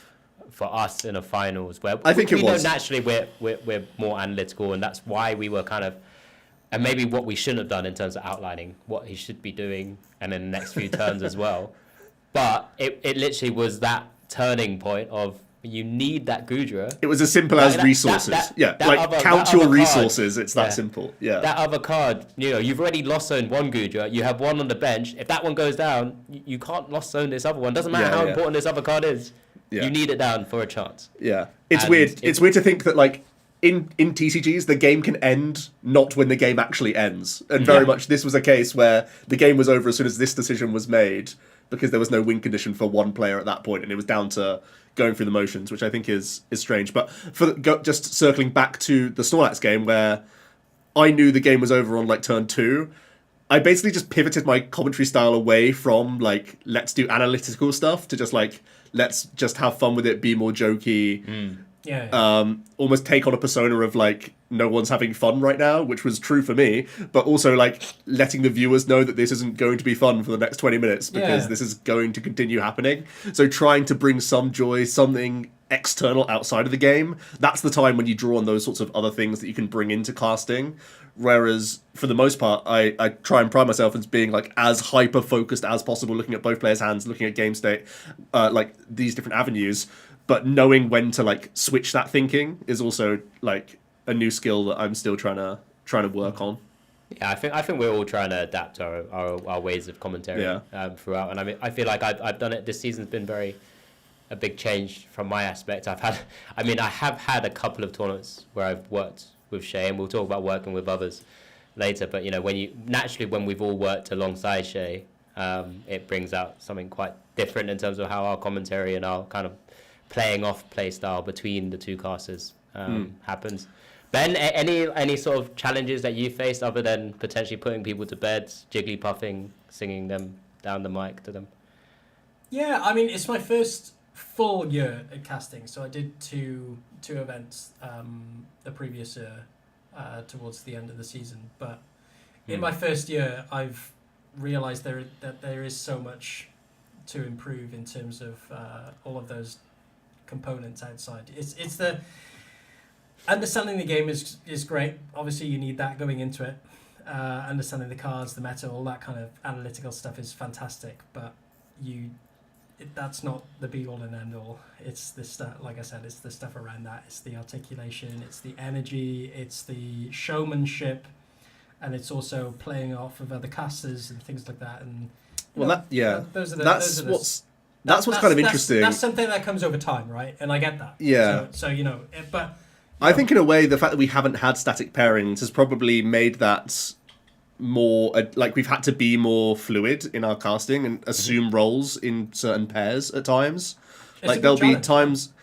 for us in a finals where I think we it was. know naturally we're more analytical, and that's why we were kind of, and maybe what we shouldn't have done in terms of outlining what he should be doing, and in the next few turns as well. But it literally was that turning point of you need that Gudra. It was as simple as resources. Count your resources. Card, it's that simple. Yeah. That other card, you've already lost zoned 1 Gudra. You have 1 on the bench. If that one goes down, you can't lost zone this other one. Doesn't matter how important this other card is. Yeah. You need it down for a chance. Yeah. It's weird. It's weird to think that like in TCGs the game can end not when the game actually ends. And very much this was a case where the game was over as soon as this decision was made, because there was no win condition for one player at that point, and it was down to going through the motions, which I think is strange. But just circling back to the Snorlax game, where I knew the game was over on like turn 2, I basically just pivoted my commentary style away from like let's do analytical stuff to just like let's just have fun with it, be more jokey. Almost take on a persona of like no one's having fun right now, which was true for me, but also like letting the viewers know that this isn't going to be fun for the next 20 minutes because this is going to continue happening. So trying to bring some joy, something external outside of the game, that's the time when you draw on those sorts of other things that you can bring into casting. Whereas for the most part, I try and pride myself as being like as hyper focused as possible, looking at both players' hands, looking at game state, like these different avenues. But knowing when to like switch that thinking is also like a new skill that I'm still trying to work on. Yeah, I think we're all trying to adapt our ways of commentary throughout. And I mean, I feel like I've done it. This season's been a big change from my aspect. I have had a couple of tournaments where I've worked with Shay, and we'll talk about working with others later. But when we've all worked alongside Shay, it brings out something quite different in terms of how our commentary and our kind of playing off play style between the two casters happens. Ben, any sort of challenges that you faced other than potentially putting people to bed, jigglypuffing, singing them down the mic to them? Yeah, I mean, it's my first full year at casting, so I did two events the previous year towards the end of the season. But in my first year, I've realised that there is so much to improve in terms of all of those components outside. It's the understanding the game is great. Obviously, you need that going into it. Understanding the cards, the meta, all that kind of analytical stuff is fantastic. But that's not the be all and end all. It's the stuff, like I said, it's the stuff around that. It's the articulation, it's the energy, it's the showmanship, and it's also playing off of other casters and things like that. And that's what's kind of interesting. That's something that comes over time, right? And I get that. Yeah. So but I think in a way the fact that we haven't had static pairings has probably made that more like we've had to be more fluid in our casting and assume roles in certain pairs at times. Like there'll be times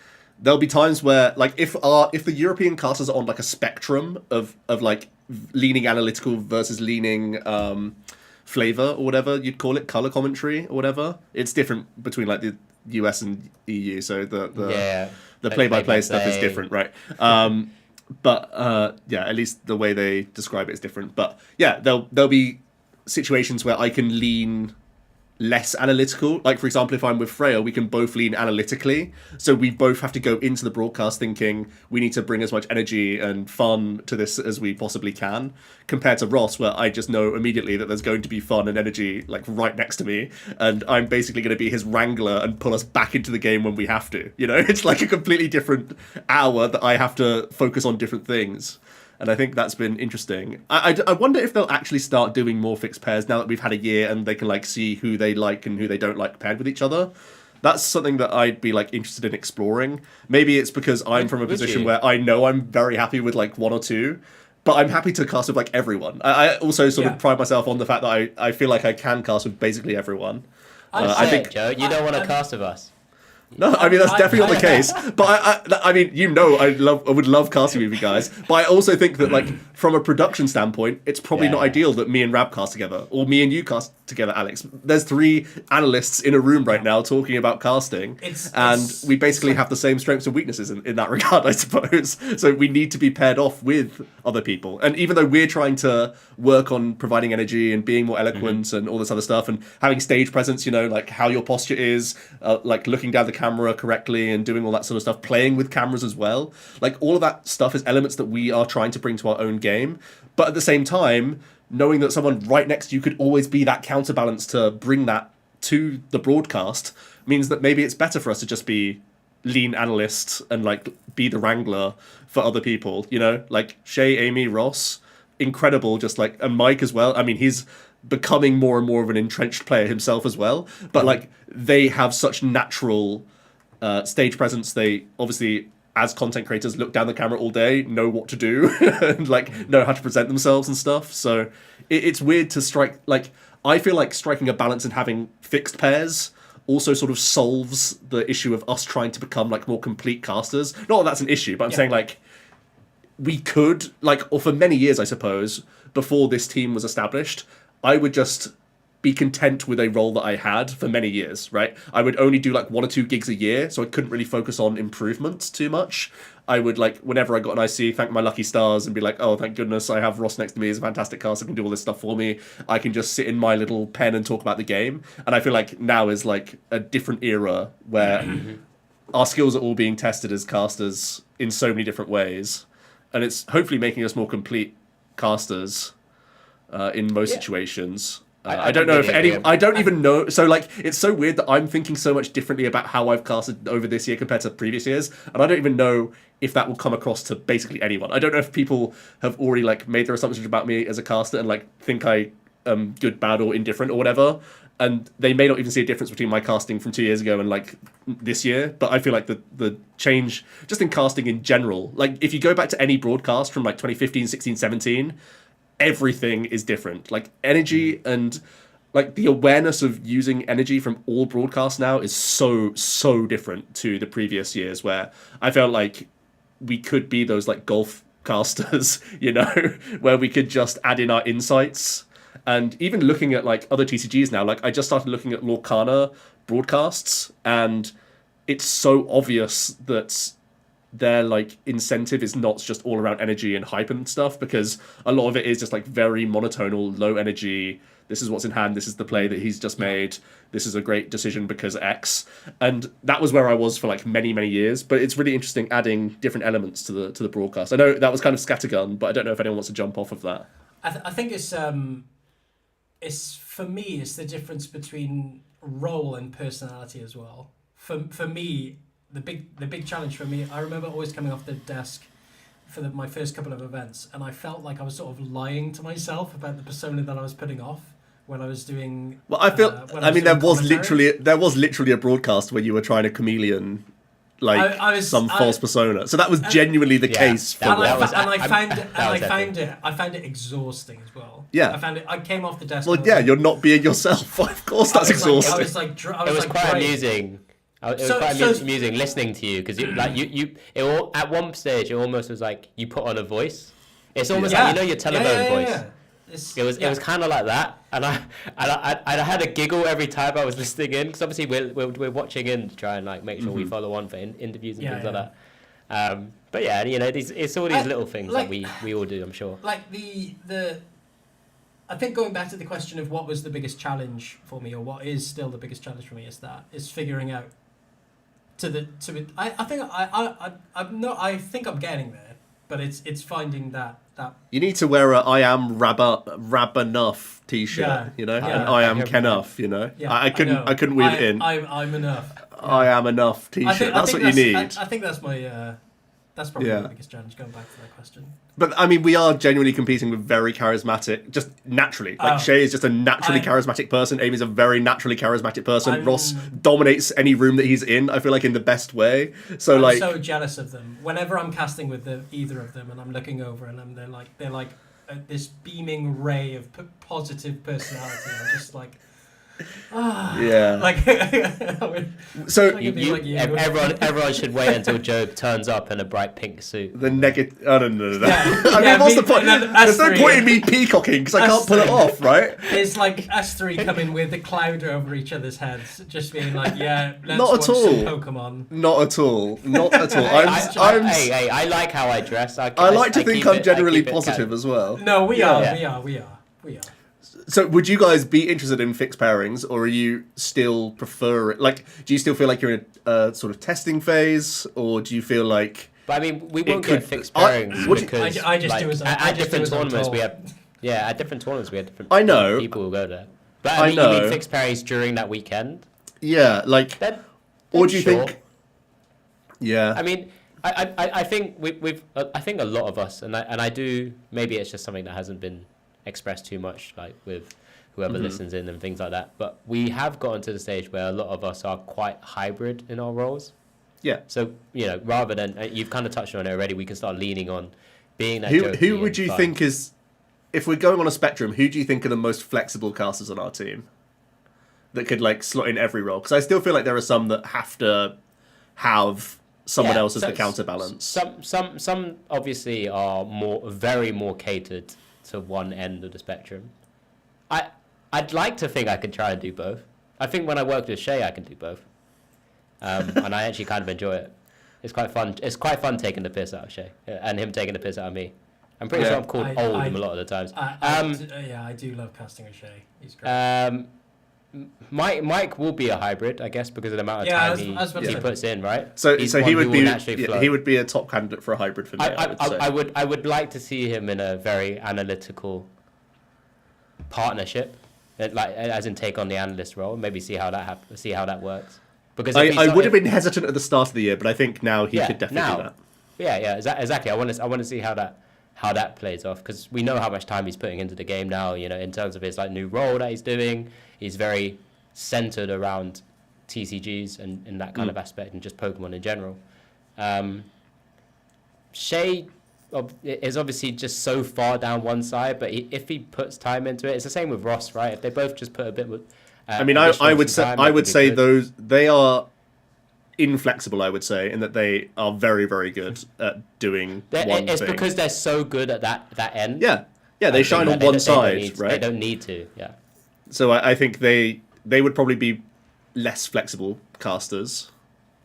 there'll be times where, like, if the European casters are on like a spectrum of like leaning analytical versus leaning flavor or whatever you'd call it, color commentary or whatever, it's different between like the US and EU. So the play-by-play stuff is different, right? But at least the way they describe it is different. But yeah, there'll be situations where I can lean less analytical. Like, for example, if I'm with Freya, we can both lean analytically. So we both have to go into the broadcast thinking we need to bring as much energy and fun to this as we possibly can, compared to Ross, where I just know immediately that there's going to be fun and energy like right next to me, and I'm basically going to be his wrangler and pull us back into the game when we have to. You know, it's like a completely different hour that I have to focus on different things. And I think that's been interesting. I wonder if they'll actually start doing more fixed pairs now that we've had a year and they can like see who they like and who they don't like paired with each other. That's something that I'd be like interested in exploring. Maybe it's because I'm from a position where I know I'm very happy with like one or two, but I'm happy to cast with like everyone. I also sort of pride myself on the fact that I feel like I can cast with basically everyone. I think, Joe, you don't want to cast with us. No, I mean, that's definitely not the case. But I mean, you know, I would love casting with you guys. But I also think that, like, from a production standpoint, it's probably not ideal that me and Rab cast together, or me and you cast together, Alex. There's 3 analysts in a room right now talking about casting, and we basically have the same strengths and weaknesses in that regard, I suppose. So we need to be paired off with other people. And even though we're trying to work on providing energy and being more eloquent and all this other stuff, and having stage presence, you know, like how your posture is, like looking down the camera correctly and doing all that sort of stuff, playing with cameras as well, like all of that stuff is elements that we are trying to bring to our own game. But at the same time, knowing that someone right next to you could always be that counterbalance to bring that to the broadcast means that maybe it's better for us to just be lean analysts and like be the wrangler for other people, you know, like Shay, Amy, Ross, incredible, just like, and Mike as well. I mean, he's becoming more and more of an entrenched player himself as well, but like they have such natural stage presence. They obviously, as content creators, look down the camera all day, know what to do, and like know how to present themselves and stuff. So it's weird to strike, like, I feel like striking a balance and having fixed pairs also sort of solves the issue of us trying to become like more complete casters. Not that that's an issue, but I'm saying like we could, like, or for many years, I suppose, before this team was established, I would just be content with a role that I had for many years, right? I would only do like 1 or 2 gigs a year, so I couldn't really focus on improvements too much. I would, like, whenever I got an IC, thank my lucky stars and be like, oh, thank goodness I have Ross next to me. He's a fantastic caster, can do all this stuff for me. I can just sit in my little pen and talk about the game. And I feel like now is like a different era where our skills are all being tested as casters in so many different ways. And it's hopefully making us more complete casters in most situations. I don't know if any. I don't even know. So like, it's so weird that I'm thinking so much differently about how I've casted over this year compared to previous years, and I don't even know if that will come across to basically anyone. I don't know if people have already like made their assumptions about me as a caster and like think I am good, bad, or indifferent or whatever, and they may not even see a difference between my casting from 2 years ago and like this year. But I feel like the change just in casting in general, like if you go back to any broadcast from like 2015, 16, 17. Everything is different. Like energy and like the awareness of using energy from all broadcasts now is so different to the previous years, where I felt like we could be those like golf casters, you know, where we could just add in our insights. And even looking at like other TCGs now, like I just started looking at Lorcana broadcasts, and it's so obvious that their like incentive is not just all around energy and hype and stuff, because a lot of it is just like very monotonal, low energy. This is what's in hand. This is the play that he's just made. This is a great decision because X. And that was where I was for like many years. But it's really interesting adding different elements to the broadcast. I know that was kind of scattergun, but I don't know if anyone wants to jump off of that. I think it's for me, it's the difference between role and personality as well. For me, the big challenge for me, I remember always coming off the desk for my first couple of events, and I felt like I was sort of lying to myself about the persona that I was putting off when I was doing. Well, I feel. I mean, there was literally a broadcast where you were trying to chameleon like false persona. So that was genuinely the case. I found it exhausting as well. Yeah, I came off the desk. Well, yeah, you're not being yourself. Of course, that's exhausting. It was quite amusing. It was quite amusing listening to you because at one stage it almost was like you put on a voice. It's almost like your telephone voice. Yeah. It was kind of like that, and I had a giggle every time I was listening in because obviously we're watching in to try and like make sure we follow on for interviews and things like that. But yeah, it's all these little things that we all do, I'm sure. Like I think going back to the question of what was the biggest challenge for me, or what is still the biggest challenge for me, is figuring out I think I'm getting there, but it's finding that. You need to wear a I am Rab enough t-shirt, and I am Kenuff, I couldn't weave it in. I'm enough. I am enough t-shirt. That's what you need. I think that's my that's probably the biggest challenge, going back to that question. But I mean, we are genuinely competing with very charismatic, just naturally. Like Shay is just a naturally charismatic person. Amy's a very naturally charismatic person. Ross dominates any room that he's in, I feel like, in the best way. So I'm so jealous of them. Whenever I'm casting with either of them and I'm looking over and they're like this beaming ray of positive personality. I'm just like, so everyone should wait until Job turns up in a bright pink suit. The negative. Oh no. What's the point? There's no point in me peacocking because I can't pull it off, right? It's like us three coming with a cloud over each other's heads, just being like, let's not watch at all. some Pokemon. Not at all. I like how I dress. I like to think I'm generally positive as well. No, we are. So would you guys be interested in fixed pairings, or are you still prefer it? Like, do you still feel like you're in a sort of testing phase, or do you feel like... But I mean, we won't get fixed pairings because I just do as at different tournaments we have... Yeah, at different tournaments we have different people who go there. But I mean, you mean fixed pairings during that weekend? Yeah, like... Or do you think... Yeah. I mean, I think I think a lot of us, and I do... Maybe it's just something that hasn't been expressed too much, like with whoever listens in and things like that, but we have gotten to the stage where a lot of us are quite hybrid in our roles. So rather than you've kind of touched on it already, we can start leaning on being that who would you think is, if we're going on a spectrum, who do you think are the most flexible casters on our team that could like slot in every role? Because I still feel like there are some that have to have someone else as the counterbalance. Some obviously are very more catered to one end of the spectrum. I'd like to think I could try and do both. I think when I worked with Shay, I can do both, and I actually kind of enjoy it. It's quite fun. It's quite fun taking the piss out of Shay and him taking the piss out of me. I'm pretty sure I'm called old a lot of the times. I do love casting with Shay. He's great. Mike will be a hybrid, I guess, because of the amount of time he puts in, right? So he would be a top candidate for a hybrid for me. I would like to see him in a very analytical partnership, like as in take on the analyst role, maybe see how that works. Because I would have been hesitant at the start of the year, but I think now he could definitely do that. Yeah, exactly. I want to see how that plays off, because we know how much time he's putting into the game now. In terms of his like new role that he's doing, he's very centered around TCGs and in that kind of aspect, and just Pokemon in general. Shay is obviously just so far down one side, but if he puts time into it, it's the same with Ross, right? If they both just put a bit with, I would say those they are inflexible. I would say, in that they are very, very good at doing one it's thing. Because they're so good at that end. Yeah, they shine on one side, right? They don't need to. Yeah. So I think they would probably be less flexible casters.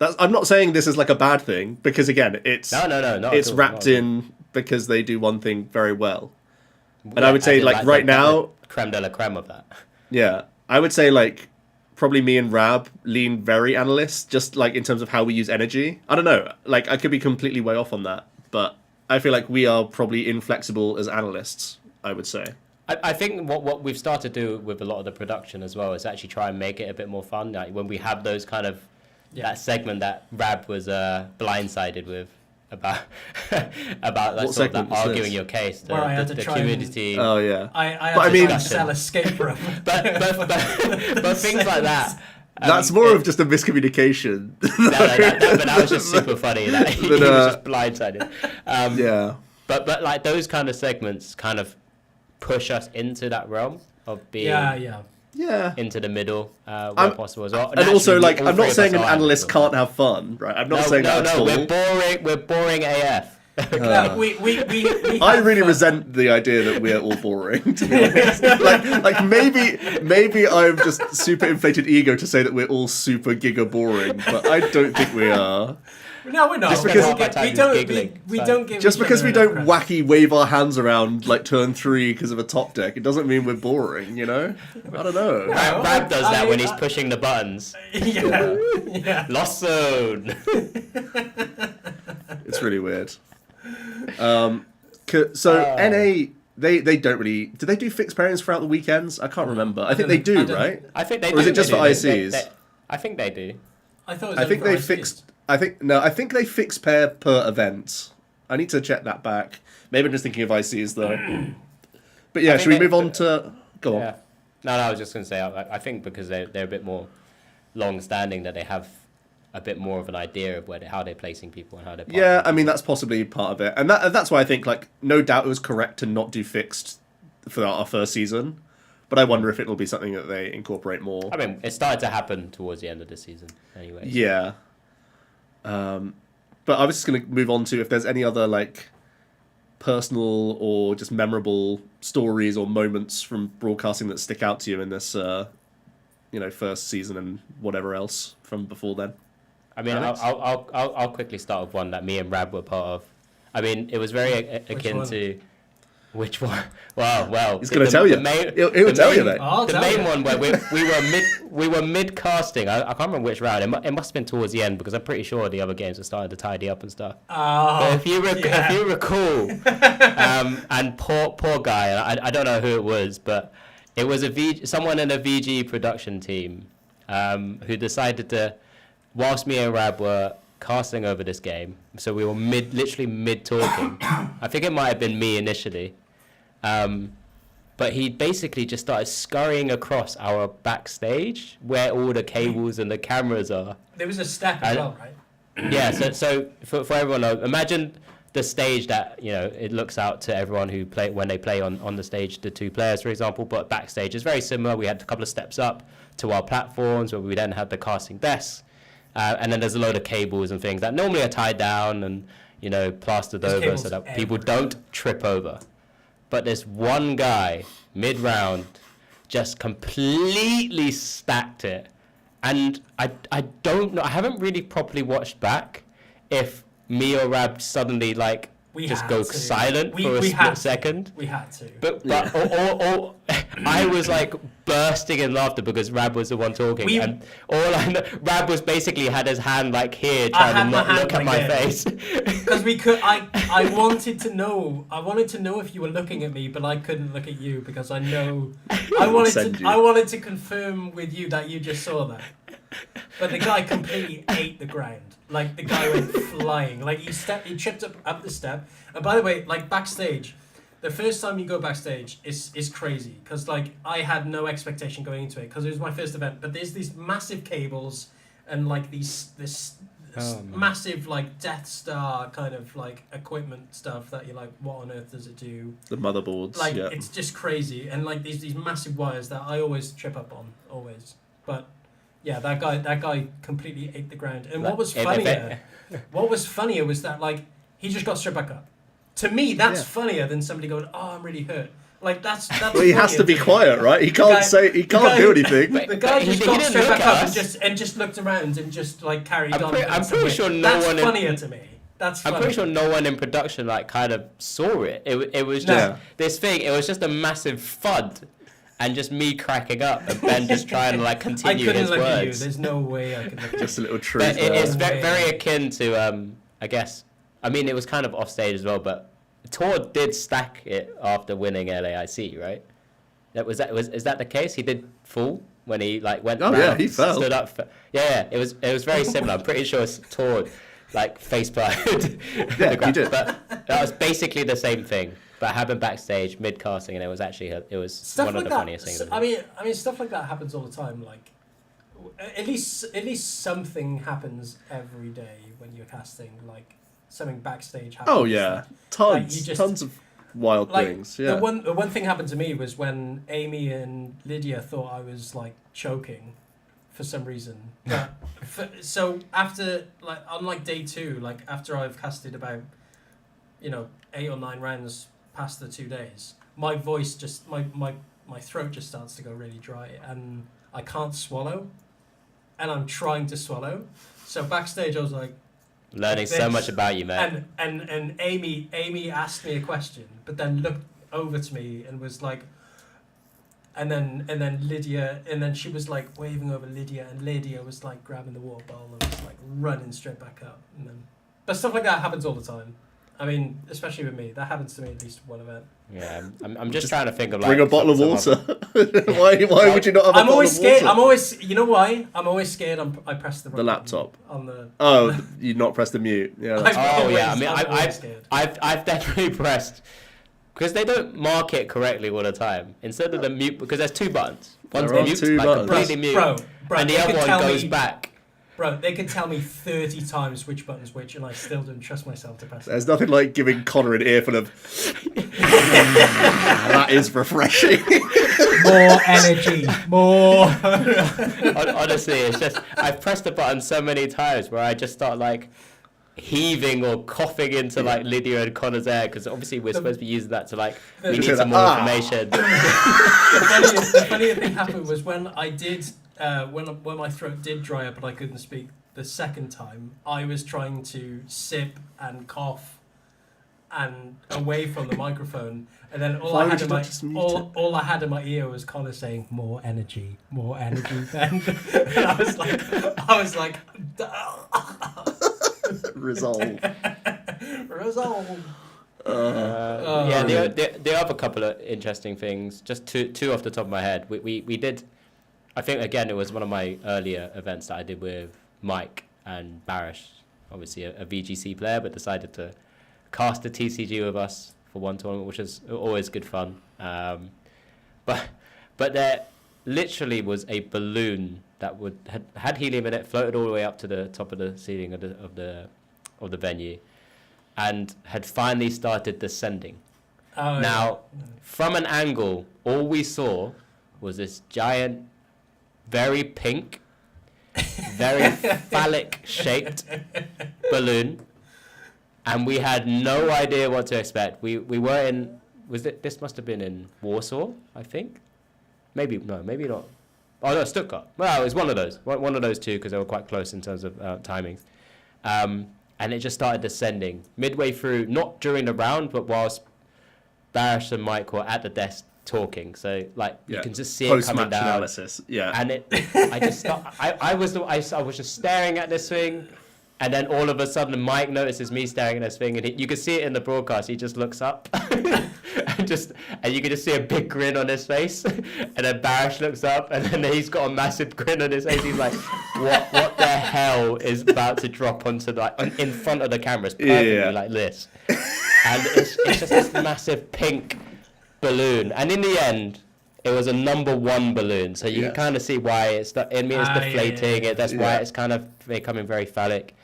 I'm not saying this is like a bad thing, because again, it's it's wrapped in because they do one thing very well. And I would say like right now, creme de la creme of that. Yeah, I would say like probably me and Rab lean very analyst, just like in terms of how we use energy. I don't know, like I could be completely way off on that, but I feel like we are probably inflexible as analysts, I would say. I think what we've started to do with a lot of the production as well is actually try and make it a bit more fun. Like when we have those kind of that segment that Rab was blindsided with about that sort of that arguing your case, the community. Oh yeah. I had to sell escape room. but things like that. That's more of just a miscommunication. But that was just super funny. That he was just blindsided. Yeah. But like those kind of segments kind of push us into that realm of being Yeah. into the middle where possible as well. And also, naturally, like, all I'm three not of saying us an are analyst analysts. can't have fun, right? I'm not saying that at all. We're boring AF. No, we I have, really resent the idea that we're all boring. To be honest, like maybe I'm just super inflated ego to say that we're all super giga boring, but I don't think we are. No, we're not. Just because- we don't give Just each because other we don't enough wacky wave our hands around like turn 3 because of a top deck, it doesn't mean we're boring. You know? I don't know. Rab does that when he's I- pushing the buttons. credit. Yeah. Lost zone. It's really weird. So NA, they don't really. Do they do fixed pairings throughout the weekends? I can't remember. I think they do, right? I think they Or is do. it just They for do. ICs? I think they do. I thought it was I think only they for fixed. I think they fix pair per event. I need to check that back. Maybe I'm just thinking of ICs though. But yeah, think should we they- move on to? Go on. Yeah. No, I was just going to say, I think because they're a bit more long-standing, that they have a bit more of an idea of how they're placing people and how they're. Yeah, I mean that's possibly part of it, and that's why I think like no doubt it was correct to not do fixed for our first season, but I wonder if it'll be something that they incorporate more. I mean, it started to happen towards the end of the season, anyway. So. Yeah. But I was just going to move on to if there's any other like personal or just memorable stories or moments from broadcasting that stick out to you in this, first season and whatever else from before then. I mean, Alex? I'll quickly start with one that me and Rab were part of. I mean, it was very akin one? to. Which one? Well. He's going to tell you. He'll tell you, mate. I'll The tell main you. one where we were mid casting. I can't remember which round. It must have been towards the end because I'm pretty sure the other games are starting to tidy up and stuff. But if you recall, and poor guy, I don't know who it was, but it was someone in a VG production team who decided to, whilst me and Rab were casting over this game, so we were literally mid talking. I think it might have been me initially, but he basically just started scurrying across our backstage where all the cables and the cameras are. There was a step as well, right? Yeah, so for everyone, imagine the stage that it looks out to everyone who play when they play on the stage, the two players, for example. But backstage is very similar. We had a couple of steps up to our platforms where we then had the casting desks. And then there's a load of cables and things that normally are tied down and, plastered There's over cables so that people everywhere. don't trip over. But this one guy, mid-round, just completely stacked it. And I don't know, I haven't really properly watched back if me or Rab suddenly, We just had go to. silent We- for a we had split to. second. We had to. But or I was bursting in laughter because Rab was the one talking, and all I know, Rab was basically had his hand here trying to not look at my face. Because we could, I wanted to know. I wanted to know if you were looking at me, but I couldn't look at you because I know. I wanted to confirm with you that you just saw that. But the guy completely ate the ground. Like the guy went flying. Like he tripped up the step. And by the way, backstage, the first time you go backstage is crazy because I had no expectation going into it because it was my first event. But there's these massive cables and this massive Death Star kind of equipment stuff that you're what on earth does it do? The motherboards. Yeah. It's just crazy and these massive wires that I always trip up on always. But yeah, that guy completely ate the ground. And what was funnier was that he just got straight back up. To me, that's funnier than somebody going, "Oh, I'm really hurt." That's. Well, he has to be quiet, right? He can't do anything. The guy just he got didn't straight look back at up us. and just looked around and just carried on. I'm pretty sure no that's one. That's funnier to me. That's. I'm pretty sure no one in production kind of saw it. It was just this thing. It was just a massive FUD. And just me cracking up, and Ben just trying to continue his I couldn't look at you. words. There's no way I could look at you. Just a little truth. But it's there. very akin to, I guess. I mean, it was kind of off stage as well, but Tor did stack it after winning LAIC, right? Is that the case? He did fall when he went. Oh yeah, he fell. Stood up. It was very similar. I'm pretty sure Tor face planted. Yeah, he did. But that was basically the same thing. But it happened backstage, mid casting, and it was actually Stuff one of the that. funniest things. I mean, stuff like that happens all the time. At least something happens every day when you're casting. Something backstage happens. Oh yeah, tons of. wild like, things. Yeah. The one thing happened to me was when Amy and Lydia thought I was like choking for some reason. But so after on day 2, after I've casted about 8 or 9 rounds past the 2 days, my voice just my throat just starts to go really dry and I can't swallow, and I'm trying to swallow. So backstage I was like, learning so much about you, man. And Amy asked me a question, but then looked over to me and was like, and then Lydia, and then she was like waving over Lydia, and Lydia was like grabbing the water bowl and was like running straight back up. And then, but stuff like that happens all the time. I mean, especially with me, that happens to me at least one event. Yeah, I'm just trying to think of bring a bottle of water. Why would you not have a bottle of water? I'm always scared. You know why? I'm always scared. I press the laptop on the. Oh, you not press the mute. Yeah. I've definitely pressed, because they don't mark it correctly all the time. Instead of the mute, because there's 2 buttons. One's mute, completely mute, and the other one goes back. Bro, they can tell me 30 times which button's which, and I still don't trust myself to press it. There's nothing like giving Connor an earful of... That is refreshing. More energy. More. Honestly, it's just... I've pressed the button so many times where I just start, heaving or coughing into, Lydia and Connor's air, because obviously we're supposed to be using that to, we need some more information. The funny thing happened was when I did... when my throat did dry up and I couldn't speak the second time, I was trying to sip and cough and away from the microphone, and then all I had in my ear was Connor saying more energy then. And I was like resolve. There are a couple of interesting things, just two off the top of my head. We did, I think, again, it was one of my earlier events that I did with Mike and Barish, obviously a VGC player, but decided to cast a TCG with us for one tournament, which is always good fun. But there literally was a balloon that had helium in it, floated all the way up to the top of the ceiling of the venue, and had finally started descending. From an angle, all we saw was this giant, very pink, very phallic-shaped balloon, and we had no idea what to expect. We were in... This must have been in Warsaw, I think? Maybe not. Oh, no, Stuttgart. Well, it was one of those two, because they were quite close in terms of timings. And it just started descending midway through, not during the round, but whilst Barish and Mike were at the desk talking. So you can just see it coming down. Analysis. Yeah. And I was just staring at this thing, and then all of a sudden Mike notices me staring at this thing, and you can see it in the broadcast. He just looks up, and you can just see a big grin on his face. And then Barish looks up, and then he's got a massive grin on his face. He's like, "What the hell is about to drop onto in front of the cameras perfectly like this?" And it's just this massive pink balloon, and in the end, it was a number 1 balloon. So you can kind of see why it's deflating. That's why it's kind of becoming very phallic.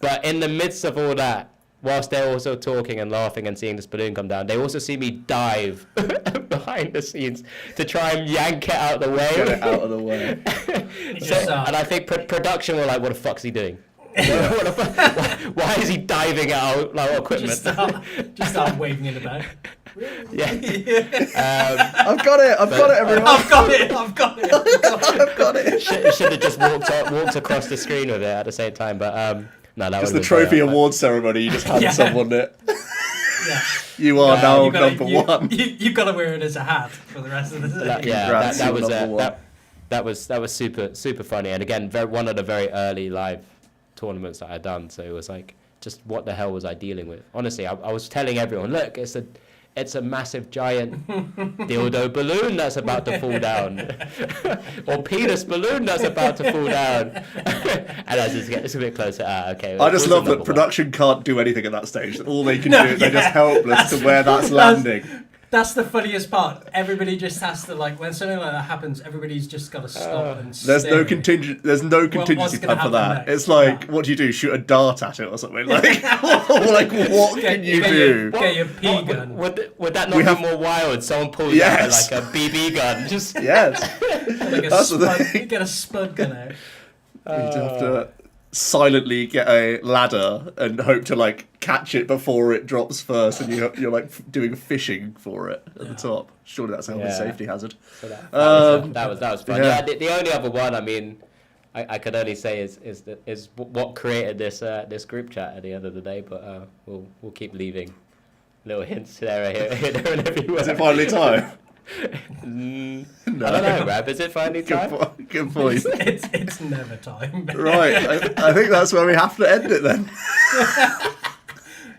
But in the midst of all that, whilst they're also talking and laughing and seeing this balloon come down, they also see me dive behind the scenes to try and yank it out of the way. Get it out of the way. And I think production were like, "What the fuck's he doing? Why is he diving out equipment?" Just start waving in the back. Yeah. I've got it, everyone. I've got it. Should have just walked across the screen with it at the same time, but no, that was the trophy award ceremony. You just hand someone it. Yeah. You are now number 1. You've got to wear it as a hat for the rest of the day. That was super funny, and again, one of the very early live tournaments that I'd done. So it was like, just what the hell was I dealing with? Honestly, I was telling everyone, look, it's a massive giant dildo balloon that's about to fall down, or penis balloon that's about to fall down. And as it gets a bit closer, okay. I just love that production can't do anything at that stage. All they can do is they're just helpless to where that's landing. That's the funniest part. Everybody just has to when something like that happens. Everybody's just got to stop and. There's no contingency plan for that. It's like, what do? Shoot a dart at it or something? Like, what can you do? Get your P gun. Would that not be more wild? Someone pulls out like a BB gun, just That's the thing. You get a spud gun out. You'd have to silently get a ladder and hope to catch it before it drops first, and you're like doing fishing for it at the top. Surely that's a health and safety hazard. So that was fun. Yeah. The only other one, I mean, I could only say is what created this group chat at the end of the day, but we'll keep leaving little hints there and everywhere. Is it finally time? No. I don't know, Rab. Is it finally time? Good point. It's never time. Right. I think that's where we have to end it then.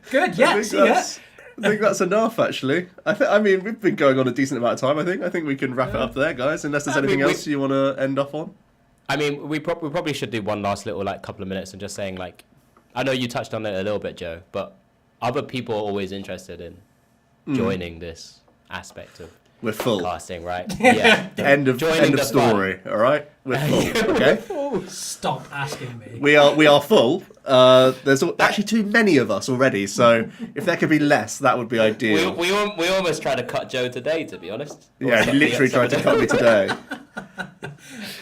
Good. Yeah. I think that's enough, actually. I mean, we've been going on a decent amount of time. I think we can wrap it up there, guys. Unless there's anything else you want to end up on. I mean, we probably should do one last little couple of minutes and just saying I know you touched on it a little bit, Joe, but other people are always interested in joining this aspect of. We're full. Casting, right? Yeah. End of story. All right, we're full. Okay. Stop asking me. We are full. There's actually too many of us already. So if there could be less, that would be ideal. We almost tried to cut Joe today, to be honest. Yeah, he literally tried to cut me today.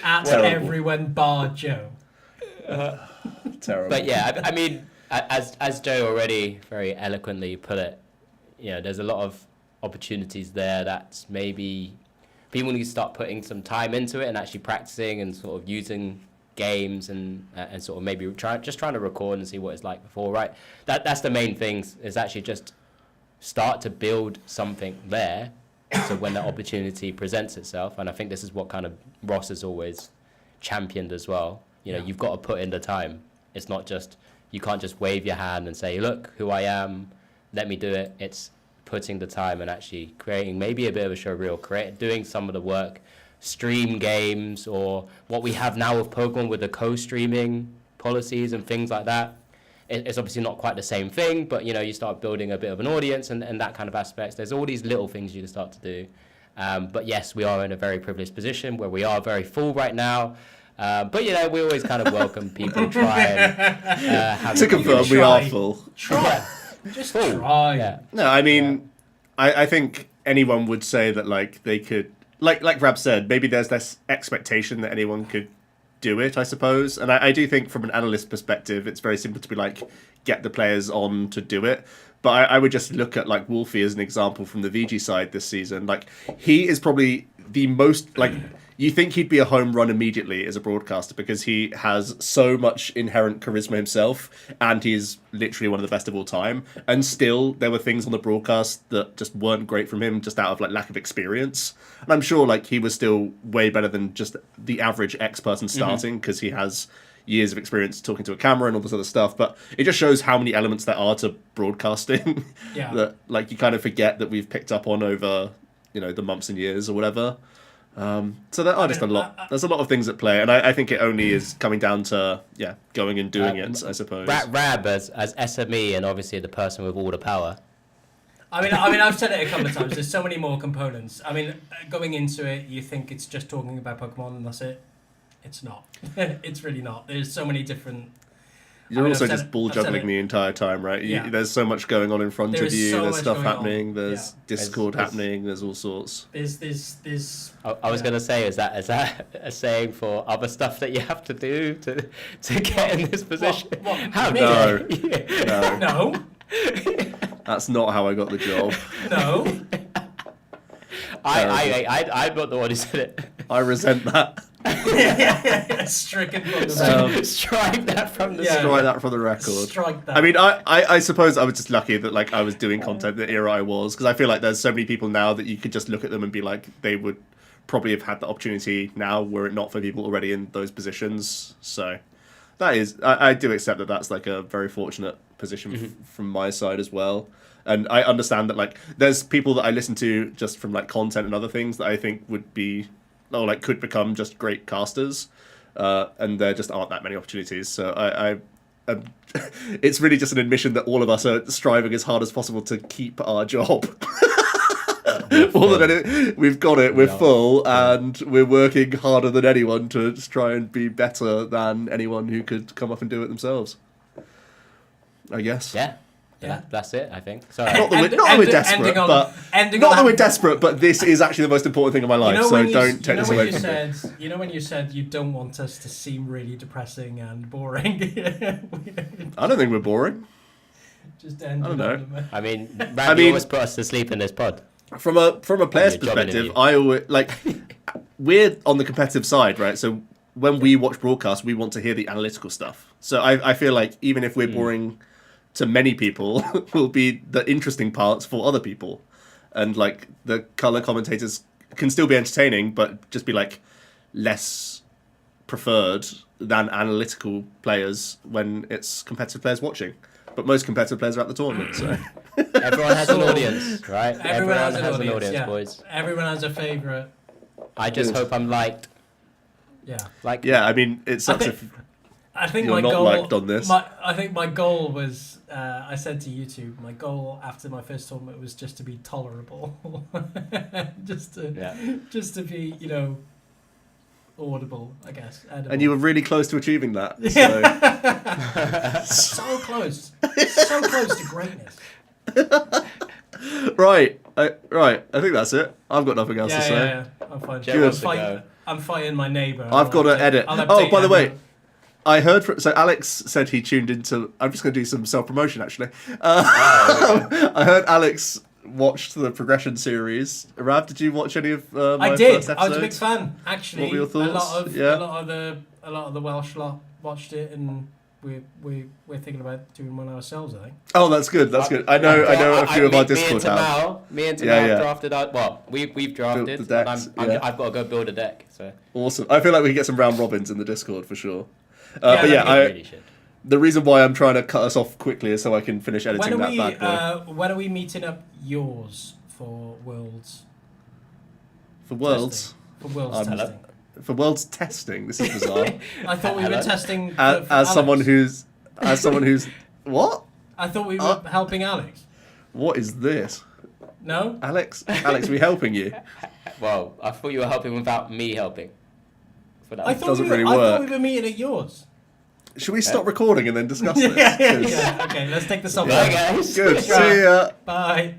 Everyone bar Joe. Terrible. But yeah, I mean, as Joe already very eloquently put it, there's a lot of opportunities there that maybe people need to start putting some time into it and actually practicing and sort of using games and sort of maybe trying to record and see what it's like before, right? That's the main thing, is actually just start to build something there so when the opportunity presents itself. And I think this is what kind of Ross has always championed as well. You've got to put in the time. It's not just, you can't just wave your hand and say, look who I am, let me do it. It's putting the time and actually creating maybe a bit of a show reel, doing some of the work, stream games, or what we have now with Pokemon with the co-streaming policies and things like that. It's obviously not quite the same thing, but you start building a bit of an audience and that kind of aspects. There's all these little things you can start to do. But yes, we are in a very privileged position where we are very full right now. But we always kind of welcome people to try and have to confirm we are full. Try. Just try. Yeah. No, I mean, I think anyone would say that they could, like Rab said, maybe there's this expectation that anyone could do it, I suppose. And I do think from an analyst perspective, it's very simple to be get the players on to do it. But I would just look at Wolfie as an example from the VG side this season. He is probably the most you think he'd be a home run immediately as a broadcaster because he has so much inherent charisma himself and he's literally one of the best of all time. And still, there were things on the broadcast that just weren't great from him just out of lack of experience. And I'm sure he was still way better than just the average person starting because he has years of experience talking to a camera and all this other stuff. But it just shows how many elements there are to broadcasting that you kind of forget that we've picked up on over the months and years or whatever. So there are just a lot. There's a lot of things at play, and I think it only is coming down to going and doing it. I suppose. Rab as SME and obviously the person with all the power. I mean, I've said it a couple of times. There's so many more components. I mean, going into it, you think it's just talking about Pokemon and that's it. It's not. It's really not. There's so many different. You're also just ball juggling the entire time, right? There's so much going on in front of you. There's stuff happening. There's Discord happening. There's all sorts. There's. I was going to say, is that a saying for other stuff that you have to do to get in this position? What? How no. No. That's not how I got the job. No. I'm not the one who said it. I resent that. Stricken from the strike that from the strike that from the record. Strike that. I mean, I suppose I was just lucky that I was doing content the era I was, because I feel like there's so many people now that you could just look at them and be like, they would probably have had the opportunity now were it not for people already in those positions. So that is, I do accept that that's a very fortunate position from my side as well. And I understand that there's people that I listen to just from content and other things that I think would be could become just great casters, and there just aren't that many opportunities. So it's really just an admission that all of us are striving as hard as possible to keep our job. More than we've got it. We're Yeah. full, and we're working harder than anyone to try and be better than anyone who could come up and do it themselves. I guess. Yeah. Yeah. That's it, I think. Sorry. Not that we're desperate, but this is actually the most important thing in my life. So don't take this away from me. You know when you said you don't want us to seem really depressing and boring. I don't think we're boring. Just end. I don't know. I mean, Randy always put us to sleep in this pod. From a player's your job perspective, interview. I always we're on the competitive side, right? So when we watch broadcasts, we want to hear the analytical stuff. So I feel like even if we're boring to many people, will be the interesting parts for other people, and like the color commentators can still be entertaining, but just be like less preferred than analytical players when it's competitive players watching. But most competitive players are at the tournament, so Everyone has an audience, right? Everyone has an audience, yeah. boys. Everyone has a favourite. I just hope I'm liked. Yeah. Like, yeah. I mean, it sucks if I think you're my not goal. liked on this. I think my goal was. I said to YouTube, my goal after my first tournament was just to be tolerable, just to be, audible, I guess. Edible. And you were really close to achieving that. So. so close to greatness. Right. I think that's it. I've got nothing else to say. Yeah. I'm fine. Joe wants to go. I'm fighting my neighbour. I've got to edit. I'll Oh, update by the way, everyone. I heard so Alex said he tuned into. I'm just going to do some self-promotion actually. I heard Alex watched the progression series. Rav, did you watch any of my I did. first episodes? I was a big fan, actually. What were your thoughts? A lot of the Welsh lot watched it, and we're thinking about doing one ourselves, I think. Oh, that's good. That's good. I know a few of our Discord have. Me and Tamal drafted out. Well, we've drafted. Built the decks, I've got to go build a deck. So Awesome. I feel like we can get some round robins in the Discord for sure. Yeah, But yeah, we really should. the reason why I'm trying to cut us off quickly is so I can finish editing that bad boy. When are we meeting up yours for Worlds? For Worlds. Testing? For Worlds Hello? testing. For Worlds testing. This is bizarre. I thought we were testing for as Alex. someone who's what? I thought we were helping Alex. What is this? No? Alex, we helping you? Well, I thought you were helping without me helping. For that I one. thought doesn't we were, really I thought work. we were meeting at yours. Should we stop recording and then discuss this? Yeah. Okay, let's take this off. Bye, guys. Good. See ya. Bye.